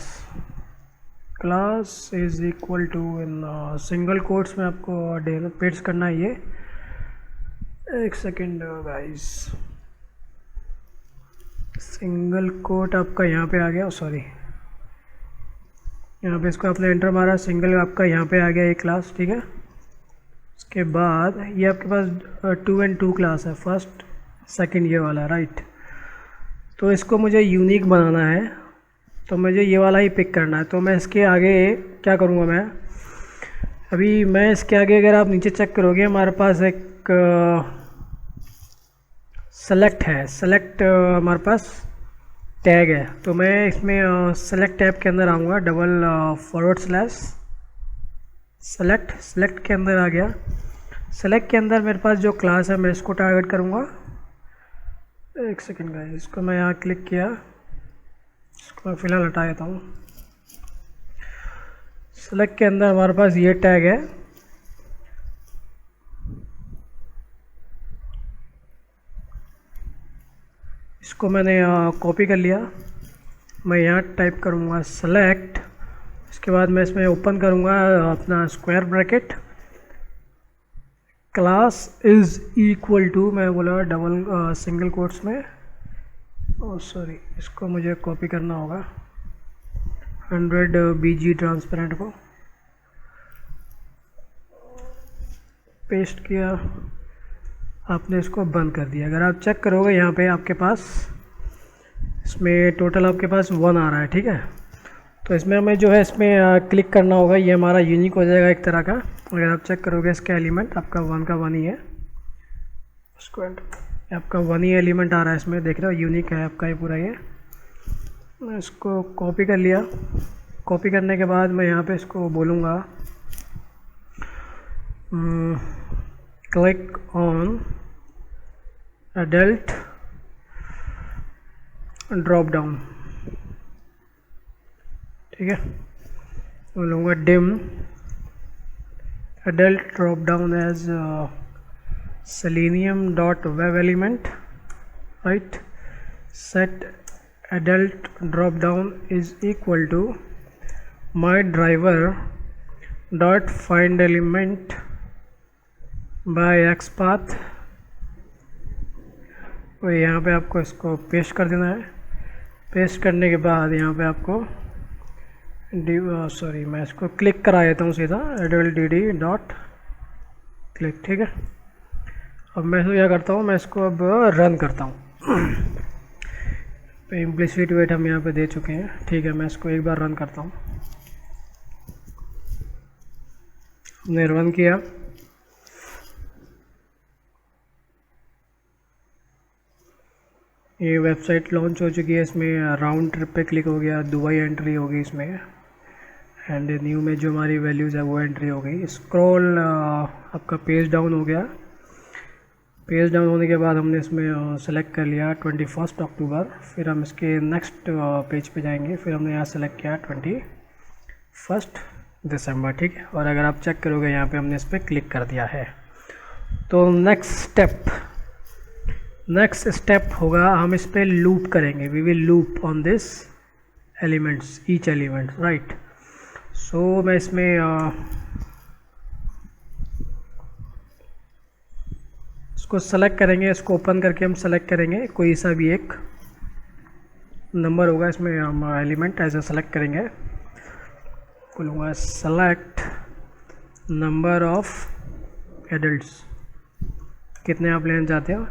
Class is equal to in single quotes में आपको पेस्ट करना है ये. एक सेकेंड गाइस, सिंगल कोट आपका यहाँ पे आ गया. सॉरी, यहाँ पे इसको आपने एंटर मारा, सिंगल आपका यहाँ पे आ गया ये क्लास. ठीक है. उसके बाद ये आपके पास 2 and 2 क्लास है, फर्स्ट सेकंड ये वाला, राइट. तो इसको मुझे यूनिक बनाना है, तो मुझे ये वाला ही पिक करना है. तो मैं इसके आगे क्या करूँगा, मैं इसके आगे अगर आप नीचे चेक करोगे हमारे पास एक सेलेक्ट है. सेलेक्ट हमारे पास टैग है. तो मैं इसमें सेलेक्ट टैब के अंदर आऊँगा, $/सेलेक्ट के अंदर आ गया. सेलेक्ट के अंदर मेरे पास जो क्लास है मैं इसको टारगेट करूँगा. एक सेकेंड गाइस, इसको मैं यहाँ क्लिक किया, इसको मैं फ़िलहाल हटा देता हूँ. सेलेक्ट के अंदर हमारे पास ये टैग है. इसको मैंने कॉपी कर लिया. मैं यहाँ टाइप करूँगा सेलेक्ट. इसके बाद मैं इसमें ओपन करूँगा अपना square bracket. Class is equal to, मैं बोला डबल सिंगल कोट्स में, सॉरी इसको मुझे कॉपी करना होगा 100 BG ट्रांसपेरेंट को. पेस्ट किया, आपने इसको बंद कर दिया। अगर आप चेक करोगे यहाँ पे आपके पास इसमें टोटल आपके पास 1 आ रहा है, ठीक है। तो इसमें हमें जो है इसमें क्लिक करना होगा, ये हमारा यूनिक हो जाएगा एक तरह का। अगर आप चेक करोगे इसका एलिमेंट आपका 1 का 1 ही है, आपका 1 ही एलिमेंट आ रहा है इसमें, देख रहे हो, यूनिक है आपका ये पूरा। ये मैं इसको कॉपी कर लिया। कॉपी करने के बाद मैं यहाँ पे इसको बोलूँगा click on adult drop down, ठीक है। बोलूँगा dim adult drop down as selenium.web element, right? Set adult drop down is equal to my driver dot find element by xpath। और यहाँ पे आपको इसको पेस्ट कर देना है। पेस्ट करने के बाद यहाँ पे आपको मैं इसको क्लिक करा देता हूँ सीधा, adult dd डॉट क्लिक, ठीक है। अब मैं इसको क्या करता हूँ, मैं इसको अब रन करता हूँ। इम्प्लिसिट वेट हम यहाँ पे दे चुके हैं, ठीक है। मैं इसको एक बार रन करता हूँ। हमने रन किया, ये वेबसाइट लॉन्च हो चुकी है। इसमें राउंड ट्रिप पे क्लिक हो गया, दुबई एंट्री हो गई इसमें, एंड न्यू में जो हमारी वैल्यूज़ है वो एंट्री हो गई। स्क्रॉल आपका पेज डाउन हो गया। पेज डाउन होने के बाद हमने इसमें सेलेक्ट कर लिया 21 अक्टूबर। फिर हम इसके नेक्स्ट पेज पे जाएंगे। फिर हमने यहाँ सेलेक्ट किया 21 दिसंबर, ठीक है। और अगर आप चेक करोगे यहाँ पे हमने इस पर क्लिक कर दिया है। तो नेक्स्ट स्टेप होगा, हम इस पर लूप करेंगे। We will loop on this elements, each element, right. So मैं इसमें इसको सेलेक्ट करेंगे। इसको ओपन करके हम सेलेक्ट करेंगे कोई सा भी एक नंबर होगा, इसमें हम एलिमेंट ऐसे सेलेक्ट करेंगे। बोलूँगा सेलेक्ट नंबर ऑफ एडल्ट्स, कितने आप लेना चाहते हो।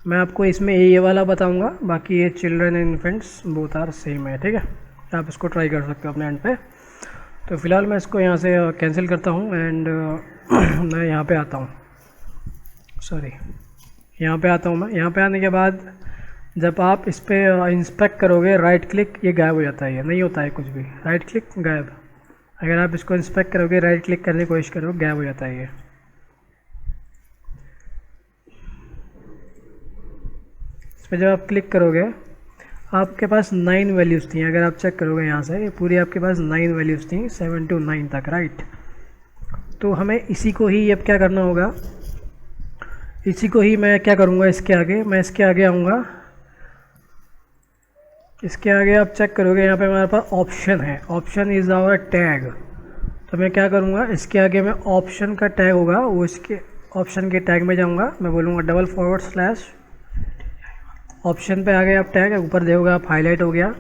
मैं आपको इसमें ये वाला बताऊंगा, बाकी ये children and infants both are same है, ठीक है। आप इसको ट्राई कर सकते हो अपने एंड पे। तो फिलहाल मैं इसको यहाँ से कैंसिल करता हूँ एंड मैं यहाँ पे आता हूँ, यहाँ पे आता हूँ मैं। यहाँ पे आने के बाद जब आप इस पर इंस्पेक्ट करोगे, राइट क्लिक, ये गायब हो जाता है, ये नहीं होता है कुछ भी, राइट क्लिक गायब। अगर आप इसको इंस्पेक्ट करोगे, राइट क्लिक करने की कोशिश करोगे, गायब हो जाता है ये। इस पर जब आप क्लिक करोगे, आपके पास 9 वैल्यूज़ थी। अगर आप चेक करोगे यहाँ से, ये पूरी आपके पास 9 वैल्यूज़ थी, 7 to 9 तक, राइट। तो हमें इसी को ही अब क्या करना होगा, इसी को ही मैं क्या करूँगा, इसके आगे मैं इसके आगे आऊँगा। इसके आगे आप चेक करोगे, यहाँ पे हमारे पास ऑप्शन है, ऑप्शन इज़ आवर टैग। तो मैं क्या करूँगा, इसके आगे मैं ऑप्शन का टैग होगा वो, इसके ऑप्शन के टैग में जाऊँगा। मैं बोलूँगा $/ ऑप्शन पे आ गए आप, टैग ऊपर देखोगे आप, हाईलाइट हो गया।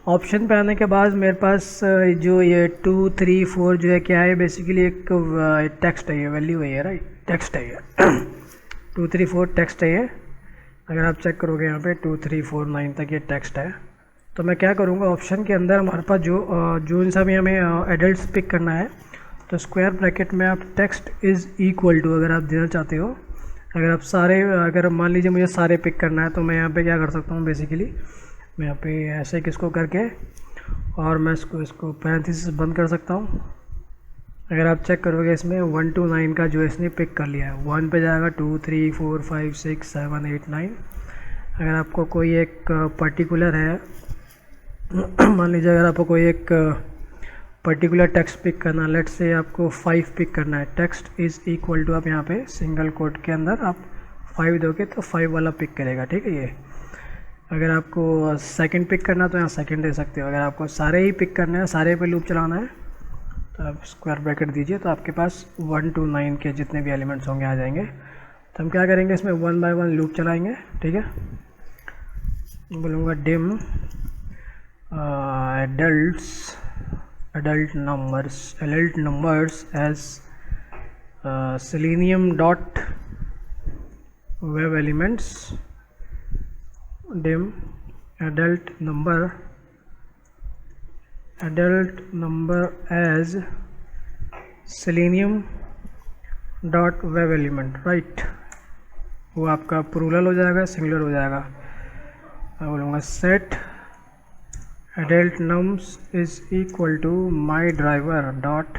ऑप्शन पे आने के बाद मेरे पास जो ये 2 3 4 जो है क्या है, बेसिकली एक टेक्स्ट है, ये वैल्यू है, राइट, टेक्स्ट है ये 2 3 4 टेक्स्ट है ये। अगर आप चेक करोगे यहाँ पे 2 3 4 9 तक ये टेक्स्ट है। तो मैं क्या करूँगा, ऑप्शन के अंदर हमारे पास जो इन सब हमें एडल्ट्स पिक करना है, तो स्क्वायर ब्रैकेट में आप टेक्स्ट इज़ इक्वल टू अगर आप देना चाहते हो, अगर आप सारे, अगर मान लीजिए मुझे सारे पिक करना है, तो मैं यहाँ पे क्या कर सकता हूँ, बेसिकली मैं यहाँ पे ऐसे किसको करके और मैं इसको पैरेंथेसिस बंद कर सकता हूँ। अगर आप चेक करोगे इसमें 1 to 9 का जो इसने पिक कर लिया है, 1 पे जाएगा, 2 3 4 5 6 7 8 9। अगर आपको कोई एक पर्टिकुलर है, मान लीजिए अगर आपको कोई एक पर्टिकुलर टेक्स्ट पिक करना, लेट्स से आपको 5 पिक करना है, टेक्स्ट इज़ इक्वल टू, आप यहाँ पे सिंगल कोट के अंदर आप 5 दोगे तो 5 वाला पिक करेगा, ठीक है। ये अगर आपको सेकंड पिक करना तो यहाँ सेकंड दे सकते हो। अगर आपको सारे ही पिक करना है, सारे पे लूप चलाना है, तो आप स्क्वायर ब्रैकेट दीजिए, तो आपके पास 1 to 9 के जितने भी एलिमेंट्स होंगे आ जाएंगे। तो हम क्या करेंगे, इसमें 1 by 1 लूप चलाएंगे, ठीक है। बोलूँगा dim adult numbers as selenium dot web elements dim adult number as selenium dot web element, right. वो आपका प्लूरल हो जाएगा, सिंगुलर हो जाएगा। मैं बोलूँगा set adult nums is equal to my driver dot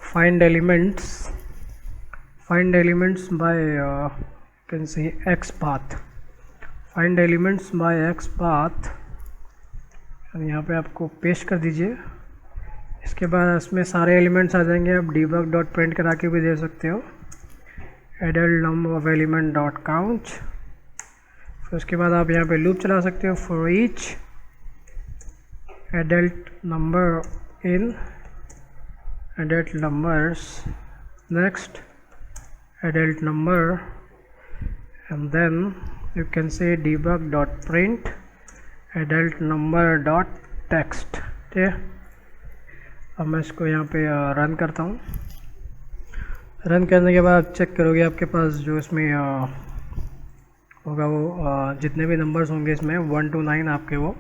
find elements by can say x path, find elements by x path. यहाँ पे आपको पेस्ट कर दीजिए। इसके बाद इसमें सारे एलिमेंट्स आ जाएंगे। आप debug डॉट प्रिंट करा के भी दे सकते हो, adult num of element dot count. फिर उसके बाद आप यहाँ पे लूप चला सकते हो, for each adult number in adult numbers, next adult number, and then you can say debug dot print adult number dot text। ठीक है, अब मैं इसको यहाँ पे रन करता हूँ। रन करने के बाद चेक करोगे आपके पास जो इसमें होगा वो जितने भी नंबर्स होंगे इसमें 1 to 9 आपके वो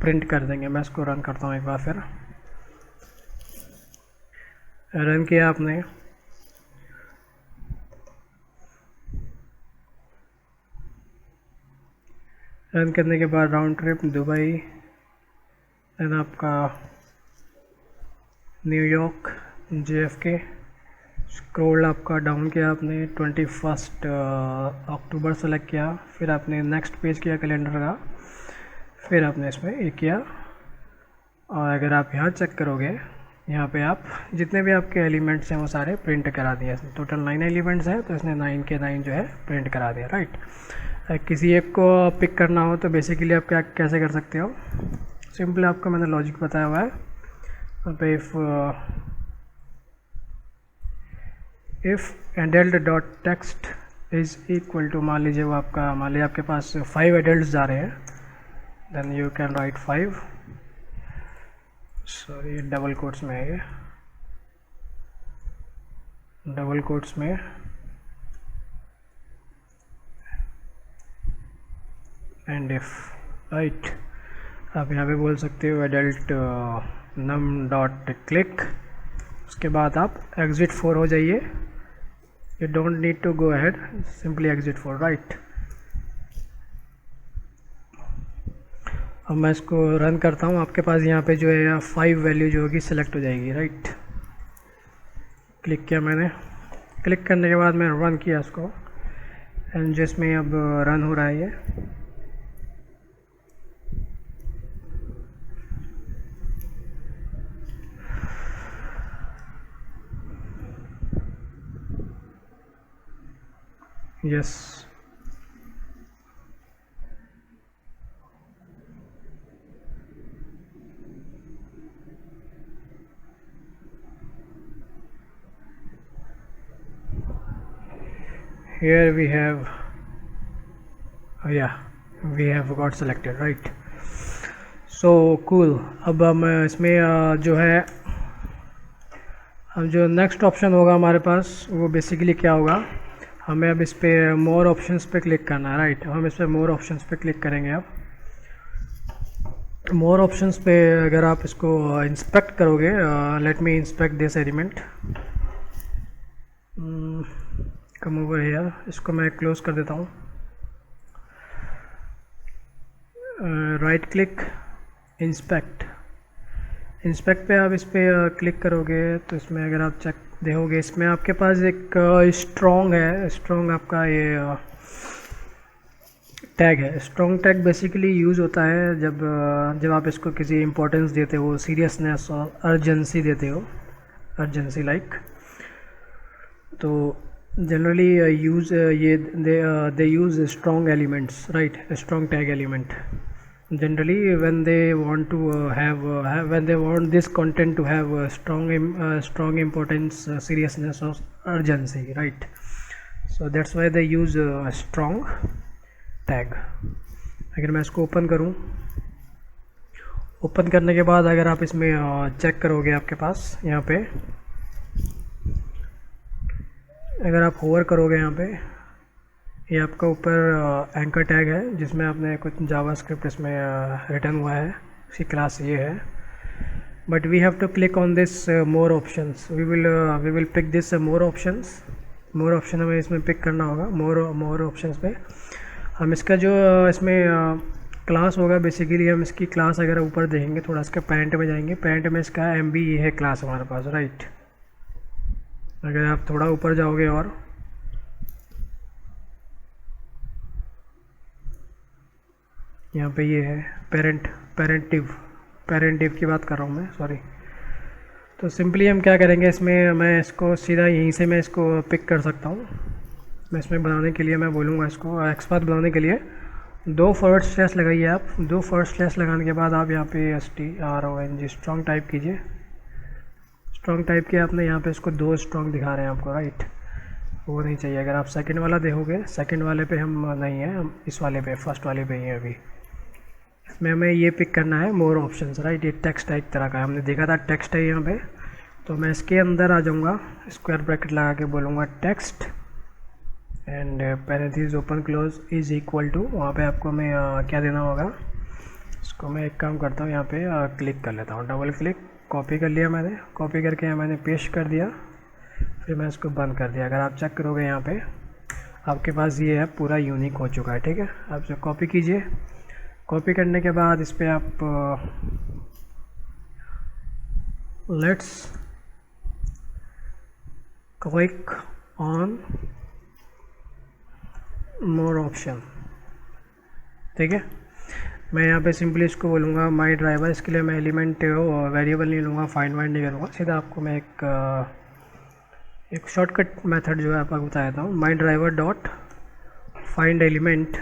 प्रिंट कर देंगे। मैं इसको रन करता हूँ एक बार। फिर रन किया आपने, रन करने के बाद राउंड ट्रिप दुबई, देन आपका न्यूयॉर्क, JFK, स्क्रॉल आपका डाउन किया आपने, 21 अक्टूबर सेलेक्ट किया। फिर आपने नेक्स्ट पेज किया कैलेंडर का, फिर आपने इसमें ये किया। और अगर आप यहाँ चेक करोगे, यहाँ पे आप जितने भी आपके एलिमेंट्स हैं वो सारे प्रिंट करा दिए। टोटल 9 एलिमेंट्स हैं, तो इसने 9 के 9 जो है प्रिंट करा दिया, राइट। किसी एक को पिक करना हो तो बेसिकली आप क्या कैसे कर सकते हो, सिंपली आपको मैंने लॉजिक बताया हुआ है। पे if adult dot text is equal to, मान लीजिए आपके पास 5 एडल्ट जा रहे हैं, then you can write 5, sorry double quotes में है ये, डबल कोट्स में एंड इफ, राइट। आप यहाँ पे बोल सकते हो एडल्ट नम डॉट क्लिक। उसके बाद आप एग्जिट 4 हो जाइए, you don't need to go ahead, simply exit 4, right. अब मैं इसको रन करता हूँ। आपके पास यहाँ पे जो है 5 वैल्यू जो होगी सिलेक्ट हो जाएगी, राइट। क्लिक किया मैंने, क्लिक करने के बाद मैं रन किया इसको, एंड जिसमें अब रन हो रहा है ये। Yes, here we have we have got selected, right। So cool। अब हम इसमें जो है अब जो नेक्स्ट ऑप्शन होगा हमारे पास वो बेसिकली क्या होगा, हमें अब इस पर मोर ऑप्शंस पे क्लिक करना है, राइट। हम इस पर मोर ऑप्शंस पे क्लिक करेंगे। अब मोर ऑप्शंस पे अगर आप इसको इंस्पेक्ट करोगे, let me inspect this element, come over here, इसको मैं क्लोज कर देता हूँ। राइट क्लिक, इंस्पेक्ट पे आप इस पर क्लिक करोगे तो इसमें अगर आप चेक देखोगे, इसमें आपके पास एक स्ट्रॉन्ग है, स्ट्रॉन्ग आपका ये टैग है। स्ट्रॉन्ग टैग बेसिकली यूज़ होता है जब आप इसको किसी इंपॉर्टेंस देते हो, सीरियसनेस और अर्जेंसी देते हो, अर्जेंसी लाइक। तो जनरली यूज़ ये they use strong elements, right, strong tag element generally when they want to when they want this content to have strong importance, seriousness or urgency, right। So that's why they use a strong tag। अगर मैं इसको ओपन करूं, ओपन करने के बाद अगर आप इसमें चेक करोगे, आपके पास यहाँ पे अगर आप होवर करोगे यहाँ पे, ये आपका ऊपर एंकर टैग है जिसमें आपने कुछ जावास्क्रिप्ट इसमें रिटर्न हुआ है, उसकी क्लास ये है। But we have to click on this more options, we will pick this more options. More option हमें इसमें पिक करना होगा। मोर ऑप्शंस पे हम इसका जो इसमें क्लास होगा, बेसिकली हम इसकी क्लास अगर ऊपर देखेंगे थोड़ा, इसके पेरेंट में जाएंगे, पेरेंट में इसका MB ये है क्लास हमारे पास, राइट। अगर आप थोड़ा ऊपर जाओगे और यहाँ पे ये है पेरेंट डिव की बात कर रहा हूँ मैं, सॉरी। तो सिंपली हम क्या करेंगे इसमें, मैं इसको सीधा यहीं से मैं इसको पिक कर सकता हूँ। मैं इसमें बनाने के लिए मैं बोलूँगा इसको एक्सपाथ बनाने के लिए 2 फॉरवर्ड स्लैश लगाइए आप। 2 फॉरवर्ड स्लैश लगाने के बाद आप यहाँ पे STRONG स्ट्रॉन्ग टाइप कीजिए। स्ट्रॉन्ग टाइप किया आपने, यहाँ पे इसको 2 स्ट्रॉन्ग दिखा रहे हैं आपको, राइट। वो नहीं चाहिए। अगर आप सेकंड वाला देखोगे, सेकंड वाले पे हम नहीं है, हम इस वाले पे फर्स्ट वाले पे ही हैं अभी। इसमें हमें ये पिक करना है मोर ऑप्शंस, राइट। ये टेक्स्ट है एक तरह का, हमने देखा था टेक्स्ट है यहाँ पे। तो मैं इसके अंदर आ जाऊँगा, स्क्वायर ब्रैकेट लगा के बोलूँगा text and parenthesis open close is equal to, वहाँ पे आपको मैं क्या देना होगा। इसको मैं एक काम करता हूँ, यहाँ पे क्लिक कर लेता हूँ, डबल क्लिक, कॉपी कर लिया मैंने, कॉपी करके यहाँ मैंने पेस्ट कर दिया, फिर मैं इसको बंद कर दिया। अगर आप चेक करोगे यहाँ पे आपके पास ये है पूरा यूनिक हो चुका है, ठीक है। आप इसे कॉपी कीजिए। कॉपी करने के बाद इस पर आप let's click on more option, ठीक है। मैं यहाँ पे सिंपली इसको बोलूँगा माई ड्राइवर। इसके लिए मैं एलिमेंट वेरिएबल नहीं लूँगा, फाइंड नहीं करूँगा, सीधा आपको मैं एक शॉर्टकट मेथड जो है आपको बताया था, माई driver dot find element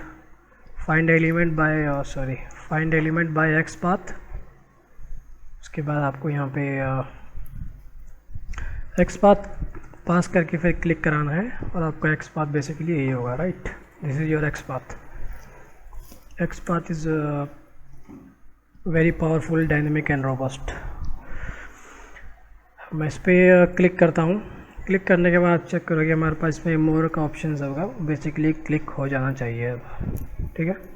by x path. उसके बाद आपको यहाँ पे एक्स पाथ पास करके फिर क्लिक कराना है, और आपका एक्स पाथ बेसिकली यही होगा, right. This is your x path. X path is very powerful, dynamic and robust. मैं इस पर क्लिक करता हूँ। क्लिक करने के बाद चेक करोगे हमारे पास इसमें मोर का ऑप्शन होगा, बेसिकली क्लिक हो जाना चाहिए अब, ठीक है।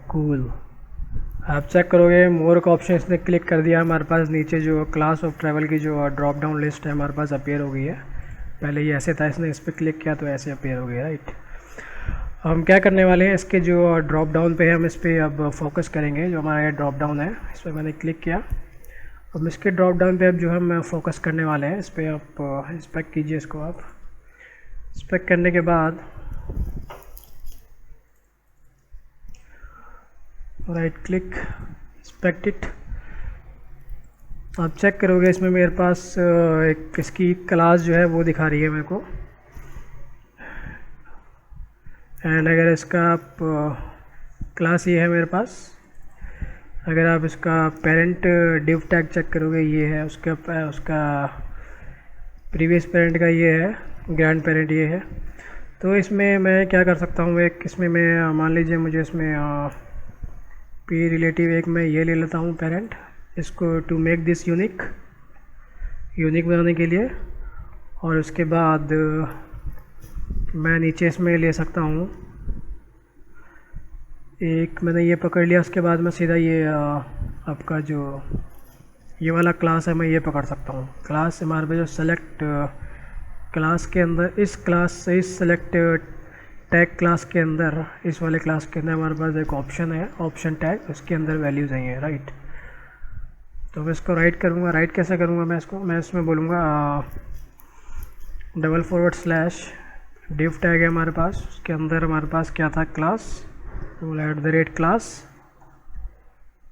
कूल। आप चेक करोगे मोर का ऑप्शन इसने क्लिक कर दिया, हमारे पास नीचे जो क्लास ऑफ ट्रैवल की जो ड्रॉप डाउन लिस्ट है हमारे पास अपीयर हो गई है। पहले ये ऐसे था, इसने इस पर क्लिक किया तो ऐसे अपीयर हो गया, राइट। हम क्या करने वाले हैं, इसके जो ड्रॉप डाउन पे हम इस पर अब फोकस करेंगे। जो हमारा ये ड्रॉप डाउन है इस पर मैंने क्लिक किया। अब इसके ड्रॉप डाउन पे अब जो हम फोकस करने वाले हैं, इस पर आप इंस्पेक्ट कीजिए। इसको आप इंस्पेक्ट करने के बाद राइट क्लिक, इंस्पेक्ट इट। आप चेक करोगे इसमें मेरे पास एक इसकी क्लास जो है वो दिखा रही है मेरे को। एंड अगर इसका आप क्लास ये है मेरे पास, अगर आप इसका पेरेंट डिव टैग चेक करोगे ये है उसका प्रीवियस पेरेंट का ये है, ग्रैंड पेरेंट ये है। तो इसमें मैं क्या कर सकता हूँ, एक इसमें मैं मान लीजिए मुझे इसमें पी रिलेटिव एक मैं ये ले लेता हूँ पेरेंट, इसको टू मेक दिस यूनिक बनाने के लिए। और उसके बाद मैं नीचे इसमें ले सकता हूँ एक, मैंने ये पकड़ लिया। उसके बाद मैं सीधा ये आपका जो ये वाला क्लास है मैं ये पकड़ सकता हूँ। क्लास हमारे पे जो सेलेक्ट क्लास के अंदर इस सेलेक्ट टैग क्लास के अंदर, इस वाले क्लास के अंदर हमारे पास एक ऑप्शन है, ऑप्शन टैग, उसके अंदर वैल्यूज़ आई हैं, राइट। तो मैं इसको राइट करूँगा। राइट कैसे करूँगा मैं इसमें बोलूँगा double forward slash div tag है हमारे पास, उसके अंदर हमारे पास क्या था, class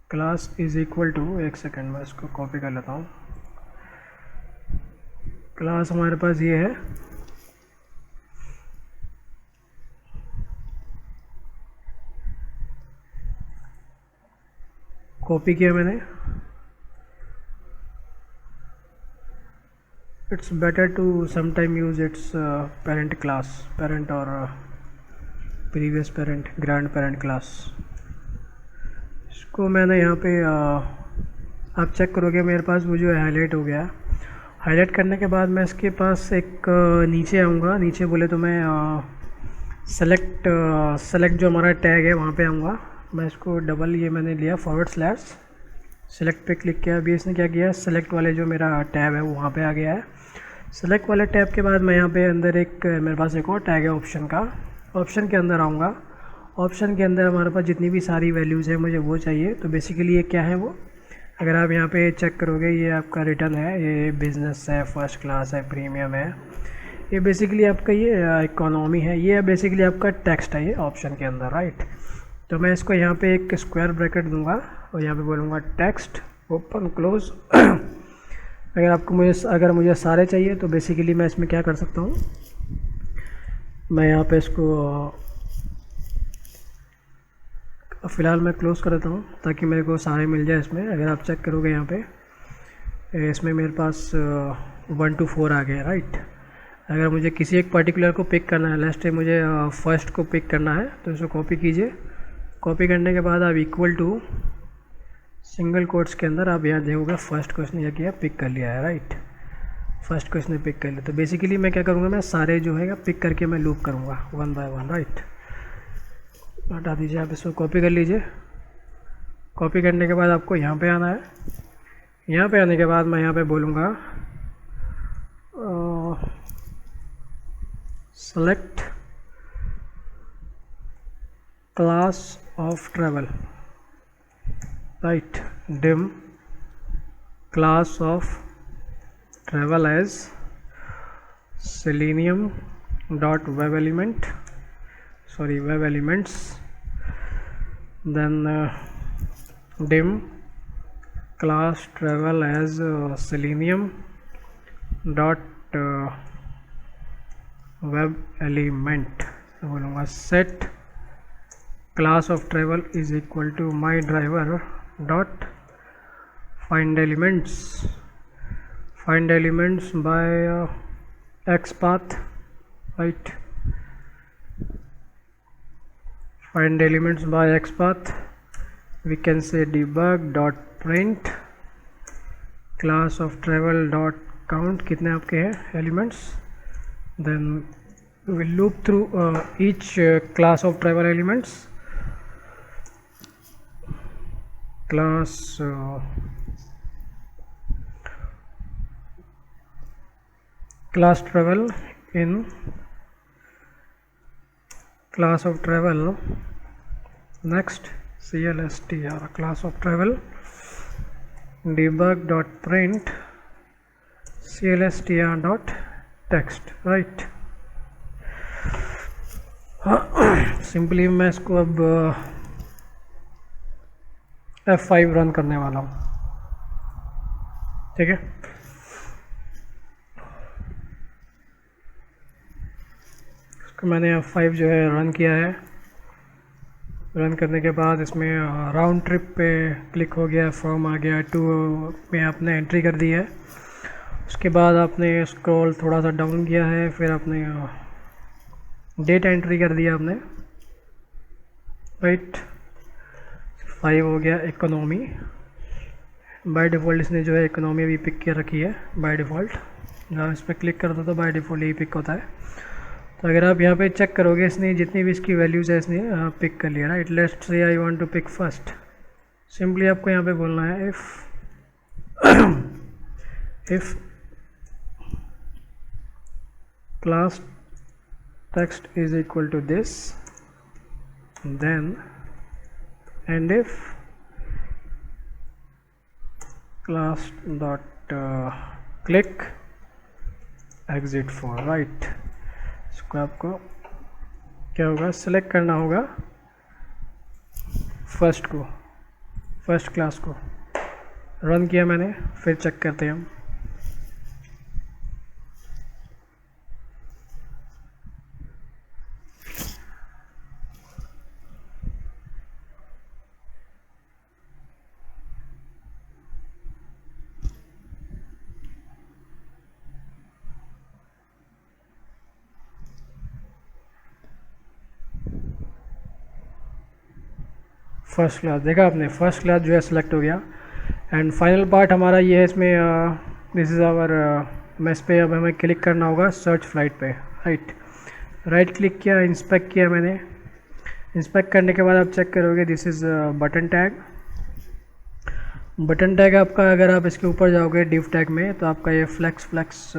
class is equal to, एक सेकेंड मैं इसको कॉपी कर लेता हूँ। क्लास हमारे पास ये है, कॉपी किया मैंने। it's better to sometime use its parent class, parent or previous parent, grandparent class. इसको मैंने यहाँ पे आप चेक करोगे मेरे पास वो जो है हाईलाइट हो गया। हाईलाइट करने के बाद मैं इसके पास एक नीचे आऊँगा, नीचे बोले तो मैं सेलेक्ट जो हमारा टैग है वहाँ पे आऊँगा। मैं इसको डबल ये मैंने लिया // सेलेक्ट पे क्लिक किया। अभी इसने क्या किया, सेलेक्ट वाले जो मेरा टैब है वो वहाँ पे आ गया है। सेलेक्ट वाले टैब के बाद मैं यहाँ पे अंदर एक मेरे पास एक और टैग है ऑप्शन का। ऑप्शन के अंदर आऊँगा। ऑप्शन के अंदर हमारे पास जितनी भी सारी वैल्यूज़ है मुझे वो चाहिए। तो बेसिकली ये क्या है वो, अगर आप यहाँ पे चेक करोगे ये आपका रिटर्न है, ये बिज़नेस है, फर्स्ट क्लास है, प्रीमियम है, ये बेसिकली आपका ये इकोनॉमी है, ये बेसिकली आपका टेक्स्ट है ये ऑप्शन के अंदर, राइट। तो मैं इसको यहाँ पे एक स्क्वायर ब्रैकेट दूंगा और यहाँ पे बोलूँगा टेक्स्ट ओपन क्लोज। अगर मुझे सारे चाहिए तो बेसिकली मैं इसमें क्या कर सकता हूँ, मैं यहाँ पे इसको फ़िलहाल मैं क्लोज़ कर देता हूँ ताकि मेरे को सारे मिल जाए इसमें। अगर आप चेक करोगे यहाँ पे इसमें मेरे पास 1 to 4 आ गए, राइट। अगर मुझे किसी एक पर्टिकुलर को पिक करना है, लास्ट टाइम मुझे फर्स्ट को पिक करना है, तो इसको कॉपी कीजिए। कॉपी करने के बाद आप इक्वल टू सिंगल कोट्स के अंदर आप यहाँ देखोगे फर्स्ट को इसने क्या किया, पिक कर लिया है, राइट। फर्स्ट को इसने पिक कर लिया। तो बेसिकली मैं क्या करूँगा, मैं सारे जो है पिक करके मैं लूप करूँगा 1 by 1, राइट। हटा दीजिए, आप इसको कॉपी कर लीजिए। कॉपी करने के बाद आपको यहाँ पे आना है। यहाँ पे आने के बाद मैं यहाँ पे बोलूँगा select class of travel, right, dim class of travel as selenium dot web element, sorry, web elements, then dim class travel as selenium dot web element। बोलूँगा set class of travel is equal to my driver dot find elements by XPath, right, find elements by XPath। we can say debug dot print class of travel dot count, कितने आपके हैं elements, then we will loop through each class of travel elements, class travel in class of travel, next CLSTR class of travel debug dot print CLSTR dot text, right। Simply मैं इसको अब F5 रन करने वाला हूँ, ठीक है। इसको मैंने F5 जो है रन किया है। रन करने के बाद इसमें राउंड ट्रिप पे क्लिक हो गया, फॉर्म आ गया, 2 में आपने एंट्री कर दी है। उसके बाद आपने स्क्रॉल थोड़ा सा डाउन किया है, फिर आपने डेट एंट्री कर दिया आपने, राइट। 5 हो गया इकोनॉमी। बाय डिफ़ॉल्ट इसने जो है इकोनॉमी अभी पिक किया रखी है बाय डिफ़ॉल्ट। जब इस पर क्लिक करते हो तो बाय डिफ़ॉल्ट यही पिक होता है। तो अगर आप यहाँ पे चेक करोगे इसने जितनी भी इसकी वैल्यूज़ है इसने पिक कर लिया, right. Let's say I want to pick first. Simply आपको यहाँ पे बोलना है if class text is equal to this, then and if class dot click exit for, right। इसको आपको क्या होगा, सेलेक्ट करना होगा फर्स्ट क्लास को। रन किया मैंने, फिर चेक करते हैं हम। फर्स्ट क्लास देखा आपने, फर्स्ट क्लास जो है सिलेक्ट हो गया। एंड फाइनल पार्ट हमारा ये है, इसमें दिस इज़ आवर, मैं इस पर अब हमें क्लिक करना होगा सर्च फ्लाइट पे। राइट क्लिक किया, इंस्पेक्ट किया मैंने। इंस्पेक्ट करने के बाद आप चेक करोगे this is button tag. Button tag आपका, अगर आप इसके ऊपर जाओगे डिव टैग में, तो आपका ये फ्लेक्स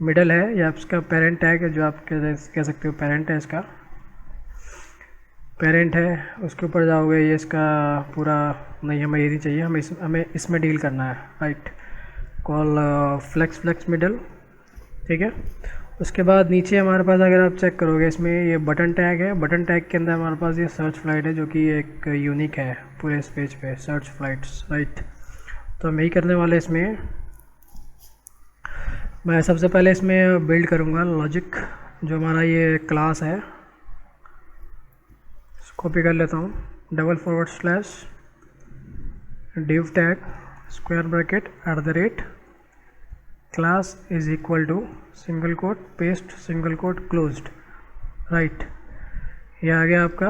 मिडल है, या इसका पेरेंट टैग है, जो आप कह सकते हो पेरेंट है, इसका पेरेंट है। उसके ऊपर जाओगे, ये इसका पूरा नहीं, हमें ये नहीं चाहिए, हमें इसमें डील करना है। राइट, कॉल फ्लेक्स मिडल, ठीक है। उसके बाद नीचे हमारे पास अगर आप चेक करोगे, इसमें ये बटन टैग है। बटन टैग के अंदर हमारे पास ये सर्च फ्लाइट है, जो कि एक यूनिक है पूरे इस पेज पे, सर्च फ्लाइट्स। राइट, तो हम यही करने वाले। इसमें मैं सबसे पहले इसमें बिल्ड करूँगा लॉजिक, जो हमारा ये क्लास है, कॉपी कर लेता हूँ, // div tag square bracket @ class is equal to single quote paste single quote closed. Right, ये आ गया आपका।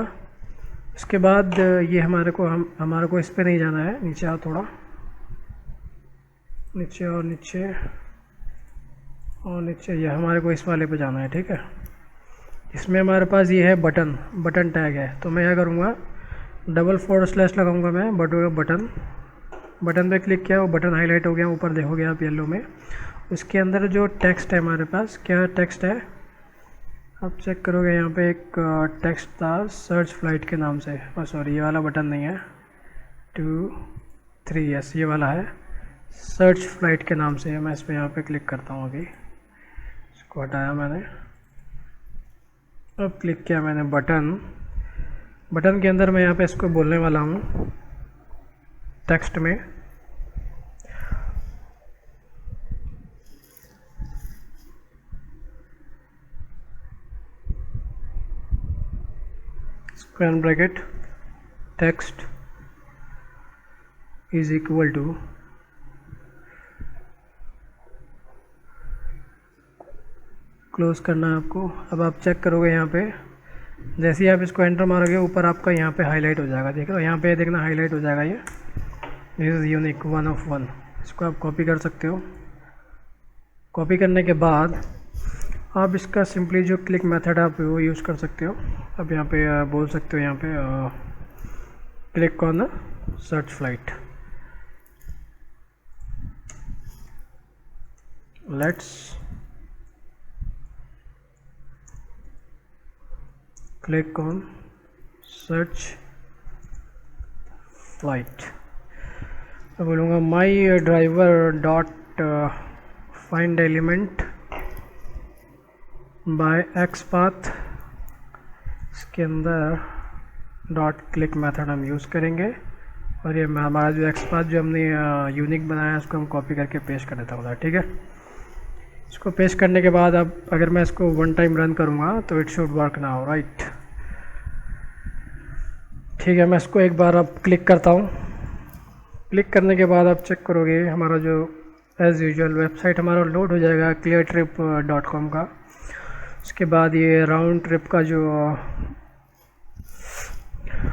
इसके बाद ये हमारे को इस पे नहीं जाना है, नीचे आओ थोड़ा, नीचे और नीचे और नीचे, ये हमारे को इस वाले पे जाना है, ठीक है। इसमें हमारे पास ये है बटन टैग है, तो मैं क्या करूँगा, // लगाऊंगा मैं, बटन पे क्लिक किया, वो बटन हाईलाइट हो गया, ऊपर देखोगे आप येलो में। उसके अंदर जो टेक्स्ट है हमारे पास, क्या टेक्स्ट है आप चेक करोगे, यहाँ पे एक टेक्स्ट था सर्च फ्लाइट के नाम से। सॉरी, ये वाला बटन नहीं है, 2 3, यस ये वाला है, सर्च फ्लाइट के नाम से है। मैं इस पर यहाँ पे क्लिक करता हूँ, अभी इसको हटाया मैंने। अब क्लिक किया मैंने बटन के अंदर, मैं यहाँ पे इसको बोलने वाला हूँ टेक्स्ट में, square bracket text is equal to close करना है आपको। अब आप चेक करोगे यहाँ पे, जैसे ही आप इसको एंटर मारोगे, ऊपर आपका यहाँ पे हाईलाइट हो जाएगा, देख रहे हो यहाँ पे, देखना हाईलाइट हो जाएगा ये, दिस इज़ यूनिक 1 of 1। इसको आप कॉपी कर सकते हो। कॉपी करने के बाद आप इसका सिंपली जो क्लिक मेथड आप वो यूज़ कर सकते हो। अब यहाँ पे बोल सकते हो, यहाँ पे click on the search flight, let's click on search flight. मैं बोलूँगा माई driver dot find element by x path, इसके अंदर डॉट क्लिक मेथड हम यूज़ करेंगे। और ये हमारा जो एक्स पाथ जो हमने यूनिक बनाया है, उसको हम कॉपी करके पेस्ट कर देता हूँ, ठीक है। इसको पेस्ट करने के बाद अब अगर मैं इसको 1 टाइम रन करूँगा तो it should work now. Right, ठीक है। मैं इसको एक बार अब क्लिक करता हूँ। क्लिक करने के बाद आप चेक करोगे, हमारा जो एज़ यूजुअल वेबसाइट हमारा लोड हो जाएगा cleartrip.com का। उसके बाद ये राउंड ट्रिप का जो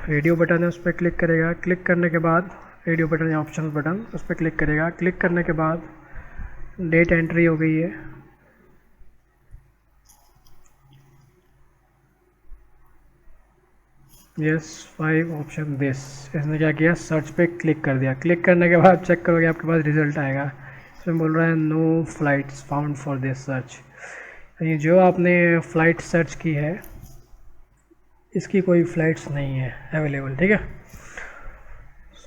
रेडियो बटन है, उस पर क्लिक करेगा। क्लिक करने के बाद रेडियो बटन या ऑप्शन बटन, उस पर क्लिक करेगा। क्लिक करने के बाद डेट एंट्री हो गई है। यस 5 ऑप्शन दिस, इसने क्या किया, सर्च पे क्लिक कर दिया। क्लिक करने के बाद चेक करोगे आपके पास रिजल्ट आएगा। इसमें बोल रहा है no flights found for this search, यानी जो आपने फ़्लाइट सर्च की है इसकी कोई फ़्लाइट्स नहीं है अवेलेबल, ठीक है।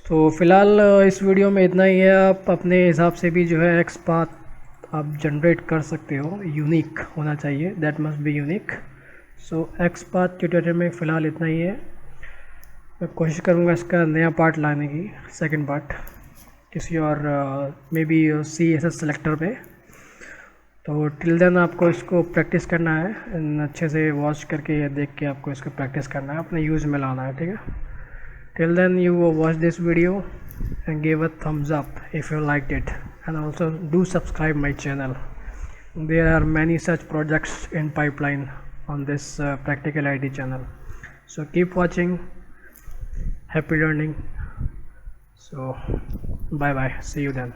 तो फ़िलहाल इस वीडियो में इतना ही है। आप अपने हिसाब से भी जो है एक्स पाथ आप जनरेट कर सकते हो, यूनिक होना चाहिए, that must be unique. So x path tutorial में फ़िलहाल इतना ही है। मैं कोशिश करूँगा इसका नया पार्ट लाने की, सेकंड पार्ट किसी और मे बी CSS सेलेक्टर पे। तो टिल देन आपको इसको प्रैक्टिस करना है, अच्छे से वॉच करके या देख के आपको इसको प्रैक्टिस करना है, अपने यूज़ में लाना है, ठीक है। Till then you watch this video and give a thumbs up if you liked it, and also do subscribe my channel. There are many such projects in pipeline on this practical ID channel, so keep watching. Happy learning. So bye bye, see you then.